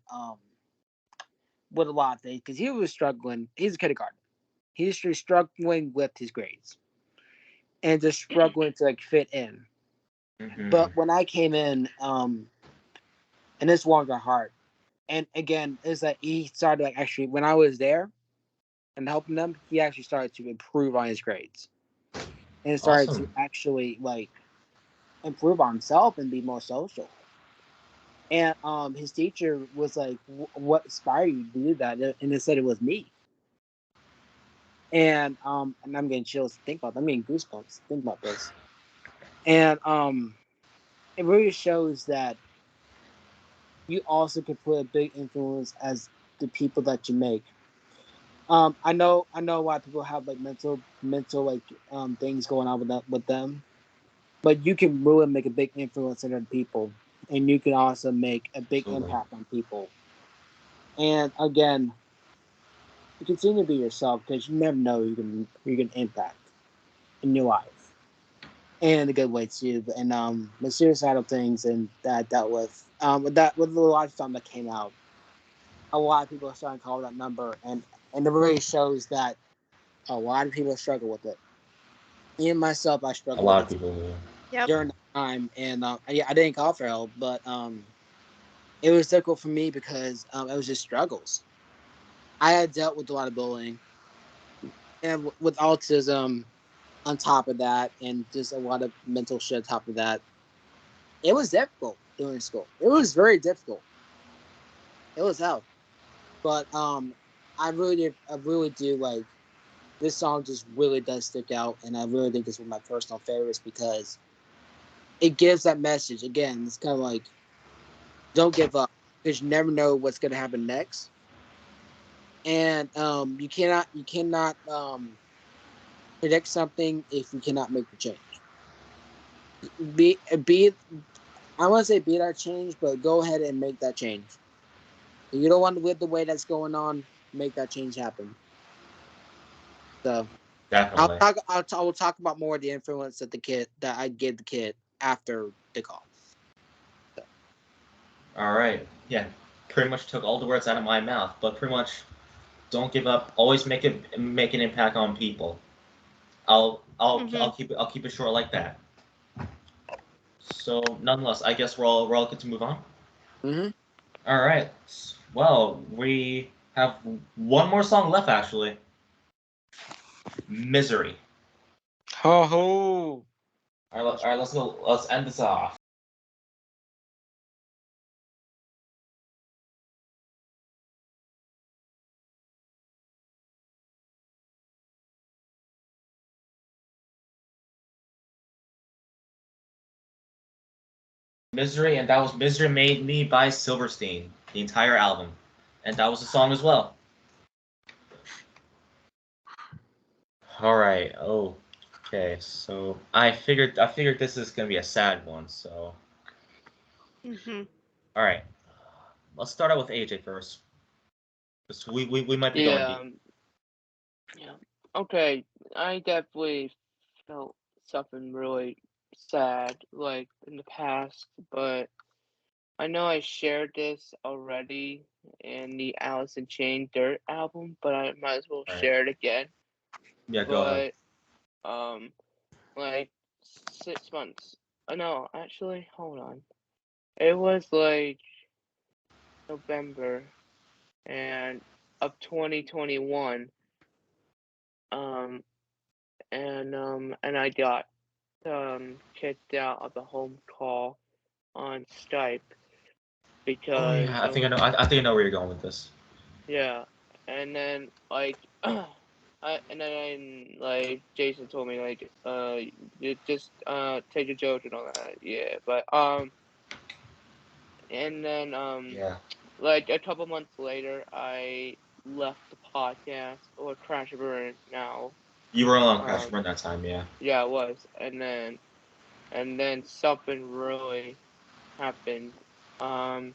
with a lot of things because he was struggling. He's a kindergarten. He's just struggling with his grades and just struggling to like fit in. But when I came in, and this warmed my heart. And again, is that he started like actually when I was there and helping them, he actually started to improve on his grades and started to actually like improve on himself and be more social. And his teacher was like, "What inspired you to do that?" And it said it was me. And I'm getting chills to think about. I'm getting goosebumps to think about this. And it really shows that you also can put a big influence as the people that you make. I know a lot of people have like mental like things going on with them, but you can really make a big influence on other people, and you can also make a big Absolutely. impact on people. And again, you continue to be yourself because you never know you can impact in your life, and a good way too. And the suicidal things and that I dealt with the lifetime that came out, a lot of people are starting to call that number, and it really shows that a lot of people struggle with it. Even myself, I A struggled with lot of it people will. Yep. during that time, and I didn't call for help, but it was difficult for me because it was just struggles. I had dealt with a lot of bullying, and with autism on top of that, and just a lot of mental shit on top of that. It was difficult during school. It was very difficult. It was hell, but I really do like this song. Just really does stick out, and I really think it's one of my personal favorites because it gives that message again. It's kind of like don't give up because you never know what's going to happen next, and you cannot predict something if you cannot make the change. Be I want to say be that change, but go ahead and make that change. If you don't want to live the way that's going on, make that change happen. So Definitely. I will talk about more of the influence that I gave the kid after the call. So, All right. Yeah. Pretty much took all the words out of my mouth, but pretty much don't give up. Always make an impact on people. Mhm. I'll keep it short like that. So nonetheless, I guess we're all good to move on. mm-hmm. All right. Well, we have one more song left actually. Misery. Ho ho. All right. Let's go. Let's end this off. Misery, and that was Misery Made Me by Silverstein, the entire album. And that was the song as well. All right. Okay. So I figured this is gonna be a sad one. So Mhm. all right. Let's start out with AJ first. 'Cause we might be going Yeah, deep. yeah. Okay, I definitely felt something really sad, like in the past, but I know I shared this already in the Alice in Chain Dirt album, but I might as well All right. share it again. Yeah. Go ahead. But um, like 6 months. No, actually, hold on. It was like November and of 2021. Um, and I got kicked out of the home call on Skype Oh because yeah. I think I know. I think I know where you're going with this. yeah, and then like and then like Jason told me like you just take a joke and all that, yeah, but and then Yeah. like a couple months later I left the podcast, or Crash and Burn now. You were on Crash um Burn that time. Yeah. yeah, it was, and then something really happened. um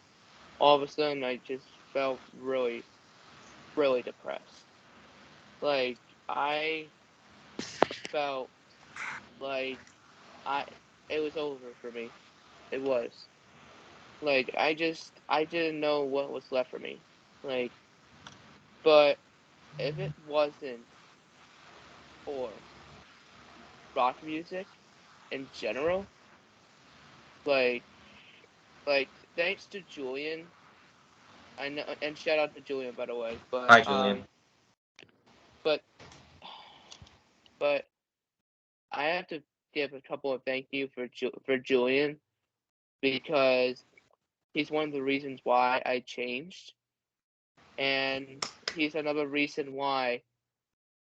all of a sudden I just felt really, really depressed. Like I felt like I it was over for me. It was. Like I didn't know what was left for me. Like, but if it wasn't for rock music in general, like like thanks to Julian, I know, and shout out to Julian by the way, Hi, Julian. but but I have to give a couple of thank you for Julian, because he's one of the reasons why I changed, and he's another reason why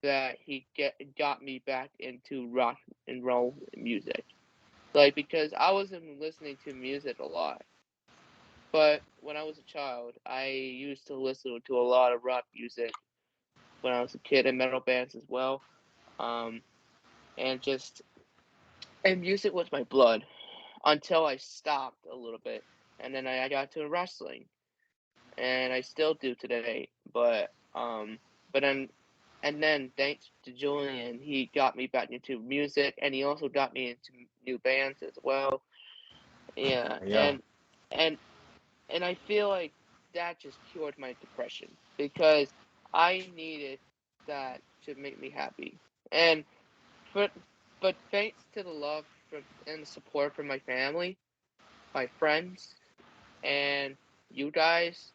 that he got me back into rock and roll music. Like, because I wasn't listening to music a lot, but when I was a child, I used to listen to a lot of rock music when I was a kid, and metal bands as well. And music was my blood until I stopped a little bit, and then I got to wrestling, and I still do today. But then thanks to Julian, he got me back into music, and he also got me into new bands as well. Yeah, Yeah. and I feel like that just cured my depression because I needed that to make me happy. And but thanks to the love from and the support from my family, my friends, and you guys,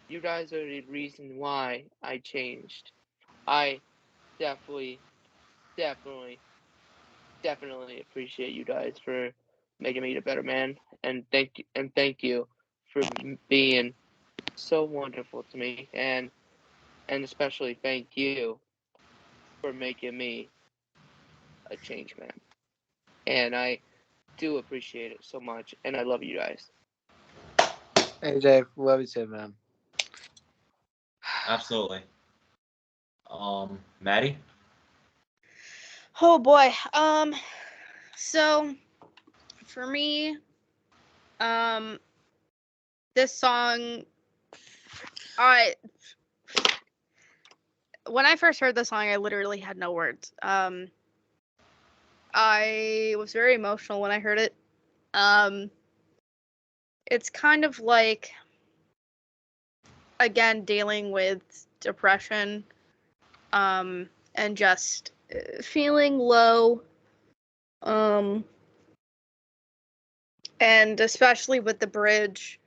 you guys are the reason why I changed. I definitely, definitely, definitely appreciate you guys for making me a better man, and thank you for being so wonderful to me, and especially thank you for making me a change man. And I do appreciate it so much, and I love you guys. Hey, Jay, love you too, man. Absolutely. Maddie? Oh boy. So for me, this song, when I first heard the song, I literally had no words. I was very emotional when I heard it. It's kind of like, again, dealing with depression, and just feeling low, and especially with the bridge.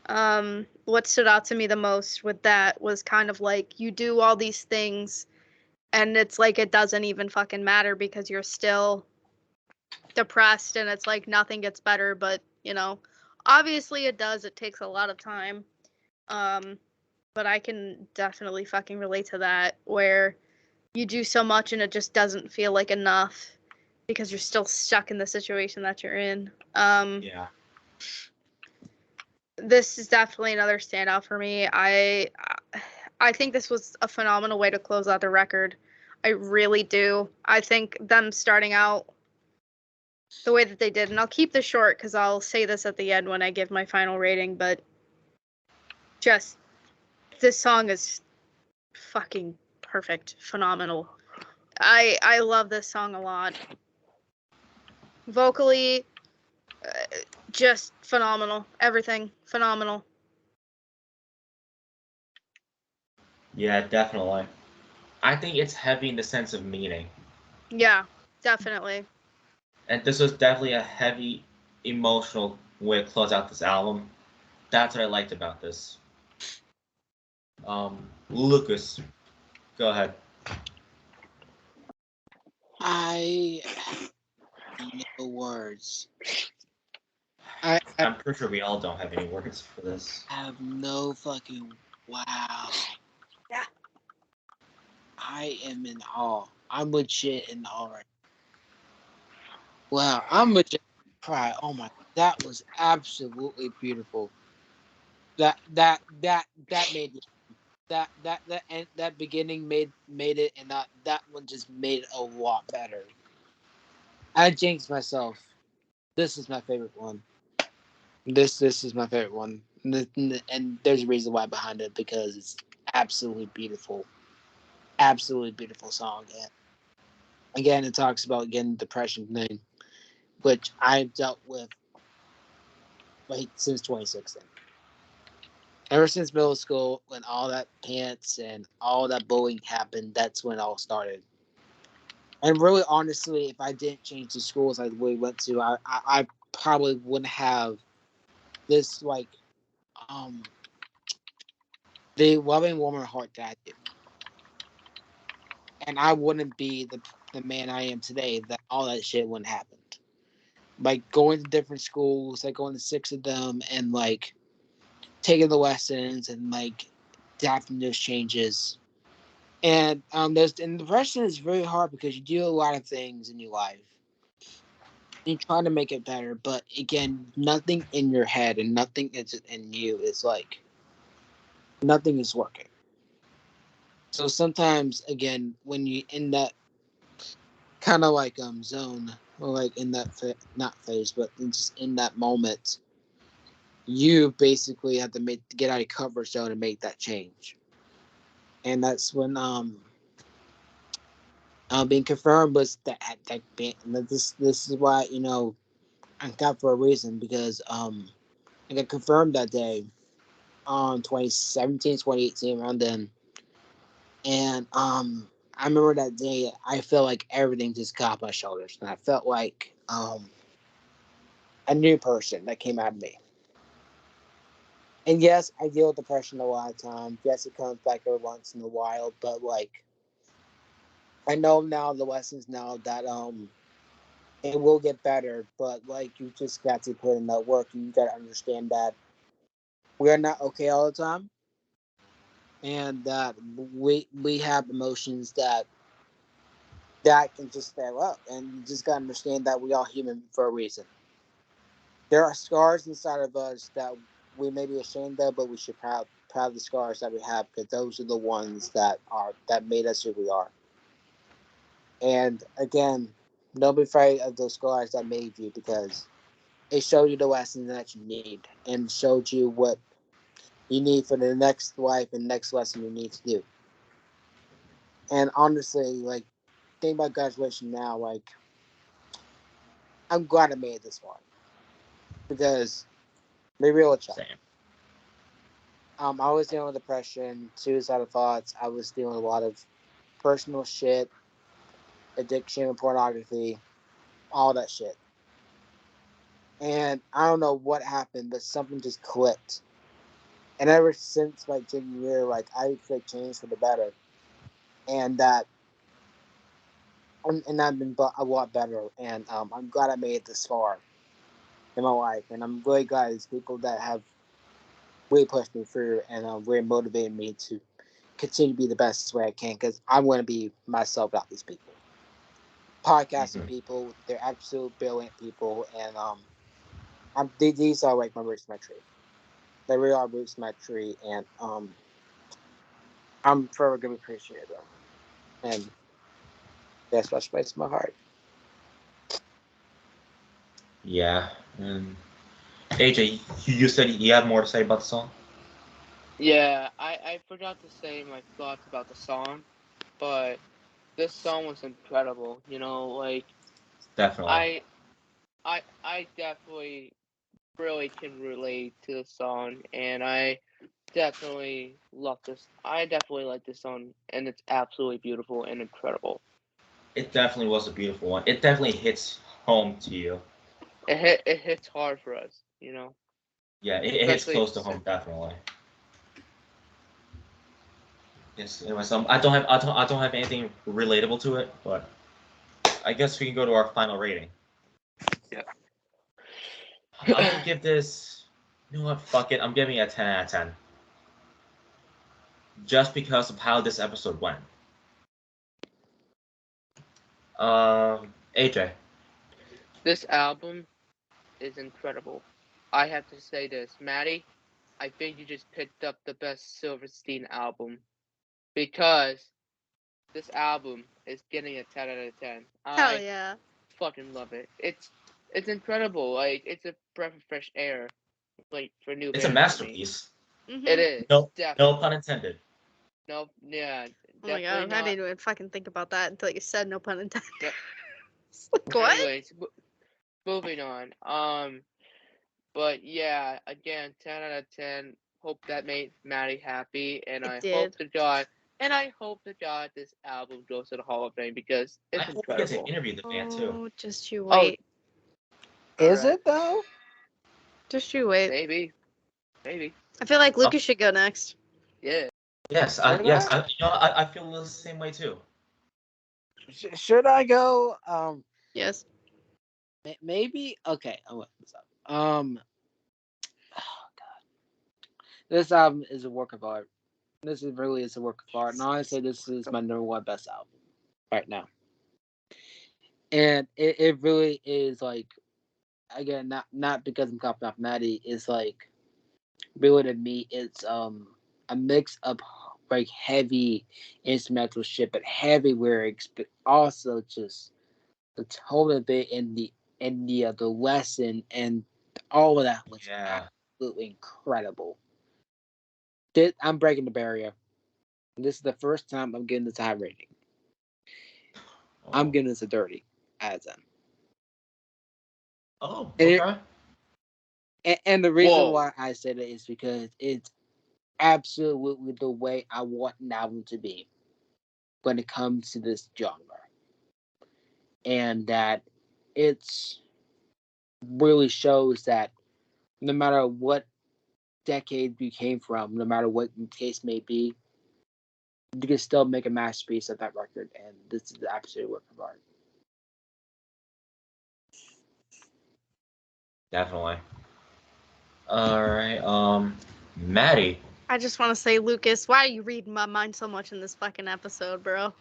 What stood out to me the most with that was kind of like, you do all these things and it's like it doesn't even fucking matter because you're still depressed, and it's like nothing gets better, but obviously it does. It takes a lot of time. But I can definitely fucking relate to that, where you do so much and it just doesn't feel like enough because you're still stuck in the situation that you're in. Yeah. This is definitely another standout for me. I think this was a phenomenal way to close out the record. I really do. I think them starting out the way that they did, and I'll keep this short because I'll say this at the end when I give my final rating, but just, this song is fucking perfect, phenomenal. I love this song a lot. Vocally, just phenomenal. Everything phenomenal. Yeah, definitely. I think it's heavy in the sense of meaning. Yeah, definitely. And this was definitely a heavy, emotional way to close out this album. That's what I liked about this. Lucas, go ahead. I have no words. I'm pretty sure we all don't have any words for this. have no fucking wow. Yeah. I am in awe. I'm legit in awe right now. Wow, I'm legit cry. Oh my, that was absolutely beautiful. That made me. That beginning made it, and that one just made it a lot better. I jinxed myself. This is my favorite one. This is my favorite one, and there's a reason why behind it, because it's absolutely beautiful song. And again, it talks about getting depression thing, which I've dealt with like since 2016. Ever since middle school, when all that pants and all that bullying happened, that's when it all started. And really, honestly, if I didn't change the schools I really went to, I probably wouldn't have this the loving woman heart that I do. And I wouldn't be the man I am today. That all that shit wouldn't happen. Like going to different schools, like going to 6 of them, and like taking the lessons and like adapting those changes. And depression is very hard because you do a lot of things in your life. You try to make it better, but again, nothing in your head and nothing is in you is like nothing is working. So sometimes, again, when you in that kind of like zone or like in that not phase, but just in that moment, you basically have to get out of your comfort zone and make that change. And that's when being confirmed was this is why I got for a reason because I got confirmed that day on 2017, 2018 around then, and I remember that day I felt like everything just got off my shoulders, and I felt like a new person that came out of me. And yes, I deal with depression a lot of times. Yes, it comes back every once in a while, but like I know now the lessons now that it will get better, but like you just got to put in that work. You got to understand that we're not okay all the time, and that we have emotions that can just flare up, and you just got to understand that we all human for a reason. There are scars inside of us that we may be ashamed of, but we should proud of the scars that we have because those are the ones that made us who we are. And again, don't be afraid of those scars that made you because it showed you the lessons that you need and showed you what you need for the next life and next lesson you need to do. And honestly, like, think about graduation now, like, I'm glad I made it this far. Because, be real with you. Same. I was dealing with depression, suicidal thoughts. I was dealing with a lot of personal shit, addiction, pornography, all that shit. And I don't know what happened, but something just clicked. And ever since like junior year, like I could change for the better, and I've been a lot better. And I'm glad I made it this far in my life, and I'm really glad it's people that have really pushed me through and really motivated me to continue to be the best way I can because I'm going to be myself without these people. Podcasting people, they're absolute brilliant people, and these are like my roots of my tree. They really are roots of my tree, and I'm forever going to appreciate them. And that's what space my heart. Yeah. And AJ, you said you have more to say about the song? Yeah, I forgot to say my thoughts about the song, but this song was incredible. You know, like Definitely. I definitely really can relate to the song, and I definitely love this. I definitely like this song, and it's absolutely beautiful and incredible. It definitely was a beautiful one. It definitely hits home to you. It hits hard for us, you know. Yeah, it hits Especially close to home, definitely. Yes. Anyways, I don't have anything relatable to it, but I guess we can go to our final rating. Yeah. I'm gonna give this. You know what? Fuck it. I'm giving it a 10 out of 10. Just because of how this episode went. AJ. This album is incredible. I have to say this, Maddie. I think you just picked up the best Silverstein album because this album is getting a 10 out of 10. Hell I yeah. fucking love it. It's incredible. Like it's a breath of fresh air, like for new It's a bands for me. masterpiece. It is No definitely. pun intended. No, yeah, Oh my definitely god, I not. didn't even fucking think about that until you said no pun intended. De- It's like, what? Anyways, moving on. But yeah, again, 10 out of 10. Hope that made Maddie happy, and It I did. hope to God, this album goes to the Hall of Fame because I it's hope we get to incredible. interview the band too. Oh, just you Oh, wait. Is alright. it though? Just you wait. Maybe. I feel like Lucas should go next. Yeah. Yes, I feel the same way too. Should I go? Yes. Maybe. Okay. Oh, oh God. This album is a work of art. This is really is a work of art, and honestly, this is my number one best album right now. And it really is like, again, not because I'm copying off Madi. It's like really to me, it's a mix of like heavy instrumental shit, but heavy lyrics, but also just the tone of it and the lesson and all of that was Yeah. absolutely incredible. I'm breaking the barrier. This is the first time I'm getting this high rating. I'm giving this a 30 out of 10. Oh, And okay. and the reason Whoa. why I say that is because it's absolutely the way I want an album to be when it comes to this genre. And that it's really shows that no matter what decade you came from, no matter what the case may be, you can still make a masterpiece of that record, and this is the absolute work of art. Definitely. All right. Maddie. I just want to say, Lucas, why are you reading my mind so much in this fucking episode, bro? I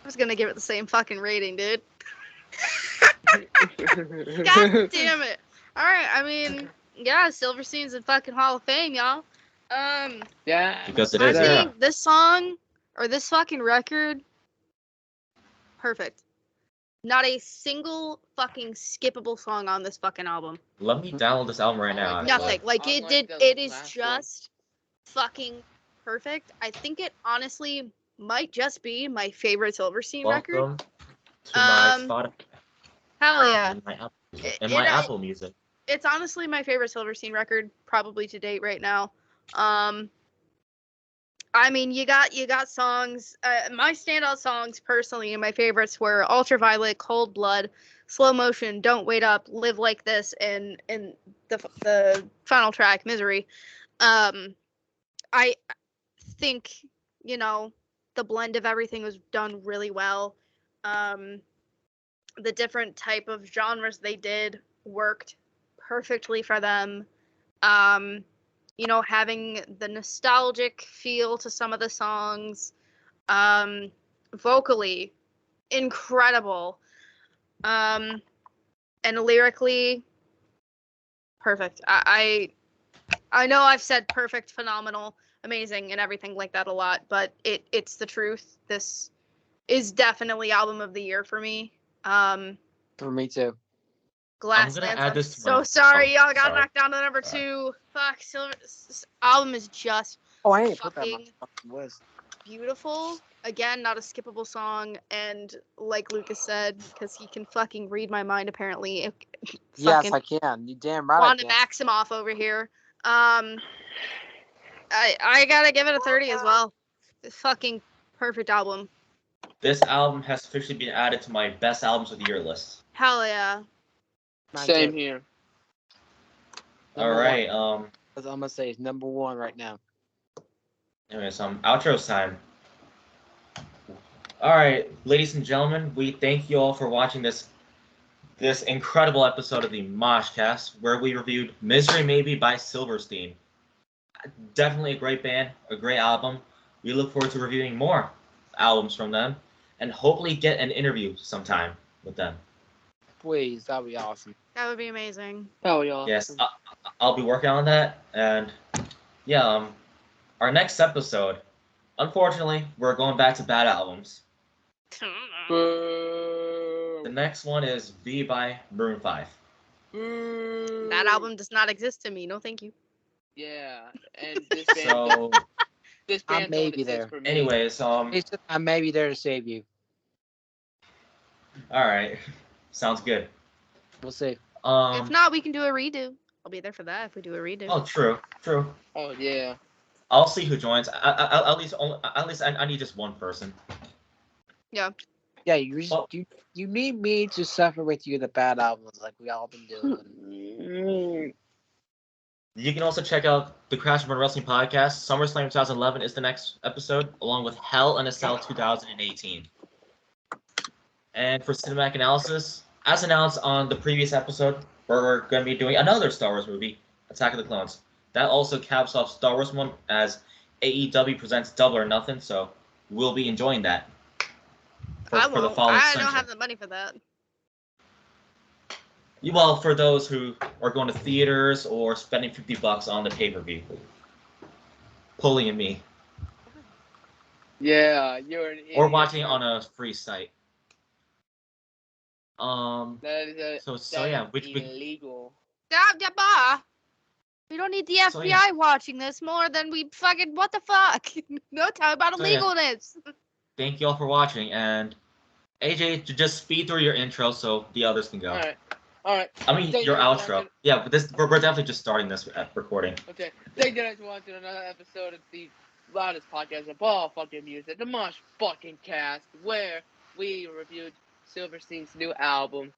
was gonna give it the same fucking rating, dude. God damn it. Alright, I mean, yeah, Silverstein's in fucking Hall of Fame, y'all. Yeah. Because it I is, yeah. think this song, or this fucking record, perfect. Not a single fucking skippable song on this fucking album. Let me download this album right now. Unlike actually. Nothing. Like, Unlike it the is last just fucking perfect. I think it honestly might just be my favorite Silverstein record. Welcome to my Spotify Hell yeah. and my Apple Music. It- And my it- Apple Music. It's honestly my favorite Silverstein record, probably to date right now. I mean, you got songs. My standout songs, personally, and my favorites were "Ultraviolet," "Cold Blood," "Slow Motion," "Don't Wait Up," "Live Like This," and the final track, "Misery." I think the blend of everything was done really well. The different type of genres they did worked perfectly for them. Having the nostalgic feel to some of the songs, vocally incredible, and lyrically perfect. I know I've said perfect, phenomenal, amazing, and everything like that a lot, but it's the truth. This is definitely album of the year for me. For me too. Glasslands. I'm gonna add this to so my- sorry, oh, y'all got sorry. knocked down to number Sorry. 2. Fuck, this album is just Oh, I didn't put that on my fucking fucking list. beautiful. Again, not a skippable song, and like Lucas said, because he can fucking read my mind apparently. Yes, Fucking I can. You damn right Wanda I can. Maximoff over here. I gotta give it a 30 as well. It's fucking perfect album. This album has officially been added to my best albums of the year list. Hell yeah. Mine Same too. here. All Number right. That's what I'm gonna say is number 1 right now. Anyways, outro time. All right, ladies and gentlemen, we thank you all for watching this incredible episode of the MoshCast, where we reviewed "Misery Maybe" by Silverstein. Definitely a great band, a great album. We look forward to reviewing more albums from them, and hopefully get an interview sometime with them. Please, that'd be awesome. That would be amazing. Oh, y'all. Yes, I'll be working on that, and yeah, our next episode. Unfortunately, we're going back to bad albums. Boo. The next one is "V" by Maroon 5. Boo. That album does not exist to me. No, thank you. Yeah, and this band. So, This I band may don't be exist there. for me. anyways, It's just, I may be there to save you. all right, sounds good. We'll see. If not, we can do a redo. I'll be there for that if we do a redo. Oh, true. Oh yeah. I'll see who joins. At least I need just one person. Yeah. Yeah, you just, Well- you need me to suffer with you the bad albums like we all been doing. You can also check out the Crash and Burn Wrestling Podcast. SummerSlam 2011 is the next episode, along with Hell in a Cell 2018. And for cinematic analysis, as announced on the previous episode, we're going to be doing another Star Wars movie, Attack of the Clones. that also caps off Star Wars month as AEW presents Double or Nothing, so we'll be enjoying that I for the won't. following I Sunday. don't have the money for that. Well, for those who are going to theaters or spending $50 on the pay-per-view. Pulling at me. Yeah, you're an idiot. Or watching it on a free site. That is illegal. We don't need the So, FBI yeah. watching this more than we fucking what the fuck? No time about So, yeah. illegalness. Thank you all for watching, and AJ, just speed through your intro so the others can go. All right. I mean, Thank your you for outro. watching. Yeah, but we're definitely just starting this recording. Okay. Thank you guys for watching another episode of the Loudest Podcast of all fucking music, the Mosh fucking Cast, where we reviewed Silverstein's new album.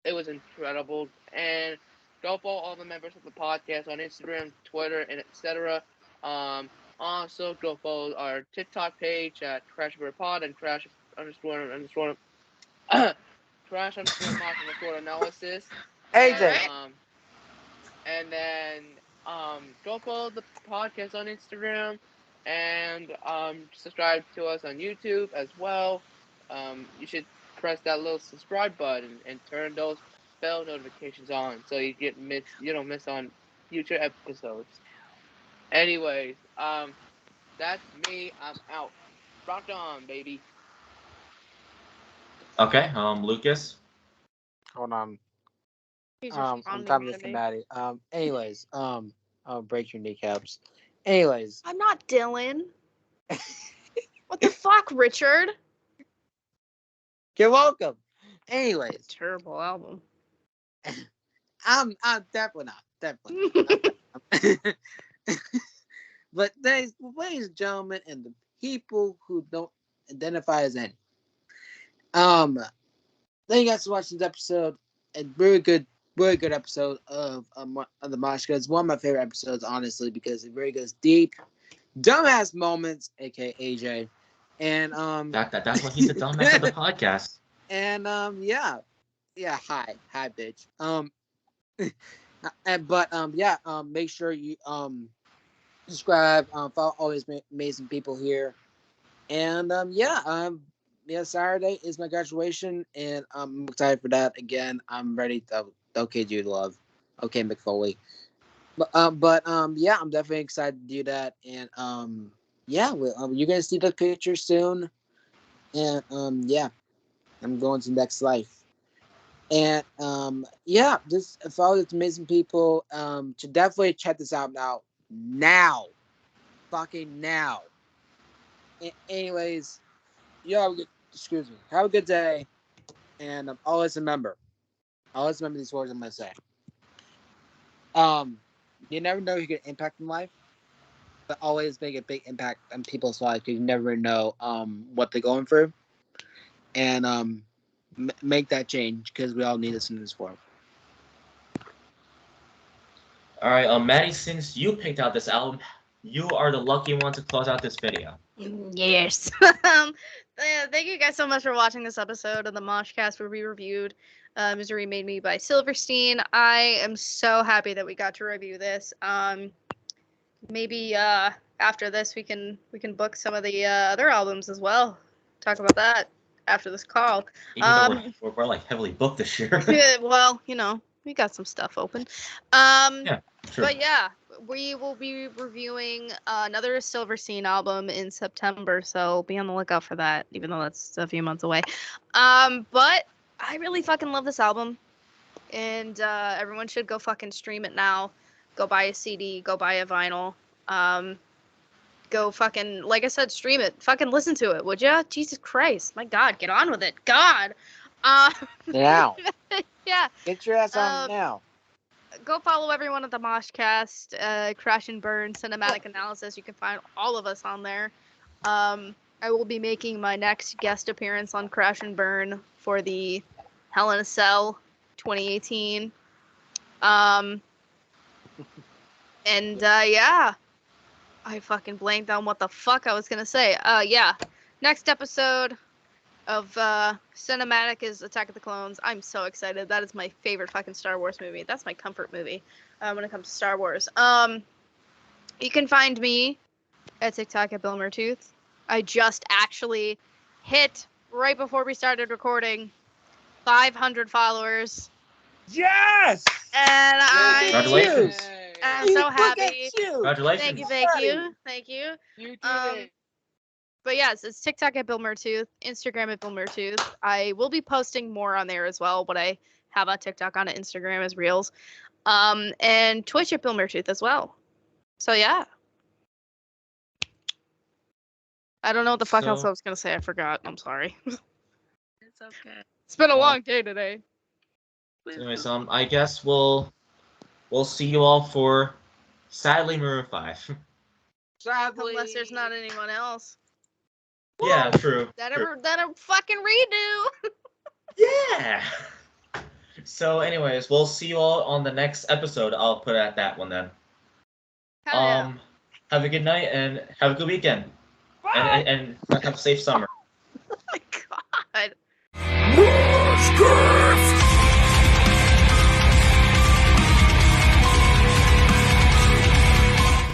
It was incredible, and go follow all the members of the podcast on Instagram, Twitter, and etc. Also go follow our TikTok page at Crash_Pod and Crash _Mosh analysis. AJ. And then go follow the podcast on Instagram and subscribe to us on YouTube as well. You should press that little subscribe button and turn those bell notifications on so you don't miss on future episodes. Anyways, that's me. I'm out. Rock on, baby. Okay, Lucas. Hold on. He's I'm responding talking to to me. Madi. Anyways, I'll break your kneecaps. Anyways, I'm not Dylan. What the fuck, Richard? you're welcome. Anyways, Terrible album. I'm definitely not. Definitely not. But ladies and gentlemen, and the people who don't identify as any. Thank you guys for watching this episode. A very good episode of the MoshCast. It's one of my favorite episodes, honestly, because it really goes deep, dumbass moments, aka AJ, and That's why he's the dumbass of the podcast. and yeah, hi bitch. Make sure you subscribe, follow all these amazing people here, and Saturday is my graduation, and I'm excited for that. Again, I'm ready to. Okay, Jude Love. Okay, McFoley. But I'm definitely excited to do that, and you're gonna see the picture soon, and I'm going to the next life, and just follow these amazing people. To definitely check this out now, fucking now. Anyways, have a good day, and always remember these words I'm gonna say. You never know who you can impact in life, but always make a big impact on people's lives because you never know what they're going through, and make that change because we all need this in this world. All right, Maddie, since you picked out this album, you are the lucky one to close out this video. Yes. Thank you guys so much for watching this episode of the MoshCast where we reviewed Misery Made Me by Silverstein. I am so happy that we got to review this. Maybe after this we can book some of the other albums as well. Talk about that after this call. Even though we're like heavily booked this year. Well, we got some stuff open. Yeah, sure. But yeah, we will be reviewing another Silverstein album in September, so be on the lookout for that, even though that's a few months away. But I really fucking love this album, and everyone should go fucking stream it now. Go buy a CD, go buy a vinyl. Go fucking, like I said, stream it. Fucking listen to it, would ya? Jesus Christ. My God, get on with it. God. Now. Yeah. Get your ass on now. Go follow everyone at the MoshCast, Crash and Burn, Cinematic Analysis. You can find all of us on there. I will be making my next guest appearance on Crash and Burn for the Hell in a Cell 2018. I fucking blanked on what the fuck I was gonna say. Next episode of Cinematic is Attack of the Clones. I'm so excited. That is my favorite fucking Star Wars movie. That's my comfort movie when it comes to Star Wars. You can find me at TikTok at BillMertooth. I just actually hit, right before we started recording, 500 followers. Yes! And Congratulations. I'm so Look happy. at you. Congratulations. Thank you. You did it. But yes, it's TikTok at BillMertooth, Instagram at BillMertooth. I will be posting more on there as well, but I have a TikTok on Instagram as Reels. And Twitch at BillMertooth as well. So yeah. I don't know what the fuck else I was gonna say. I forgot. I'm sorry. It's okay. It's been a long day today. So anyways, I guess we'll see you all for sadly Maroon 5. Sadly, Unless there's not anyone else. Yeah, true. That true. ever fucking redo. Yeah. So anyways, we'll see you all on the next episode. I'll put it at that one then. Hell yeah. Have a good night and have a good weekend. And have a safe summer. Oh my god. MoshCast!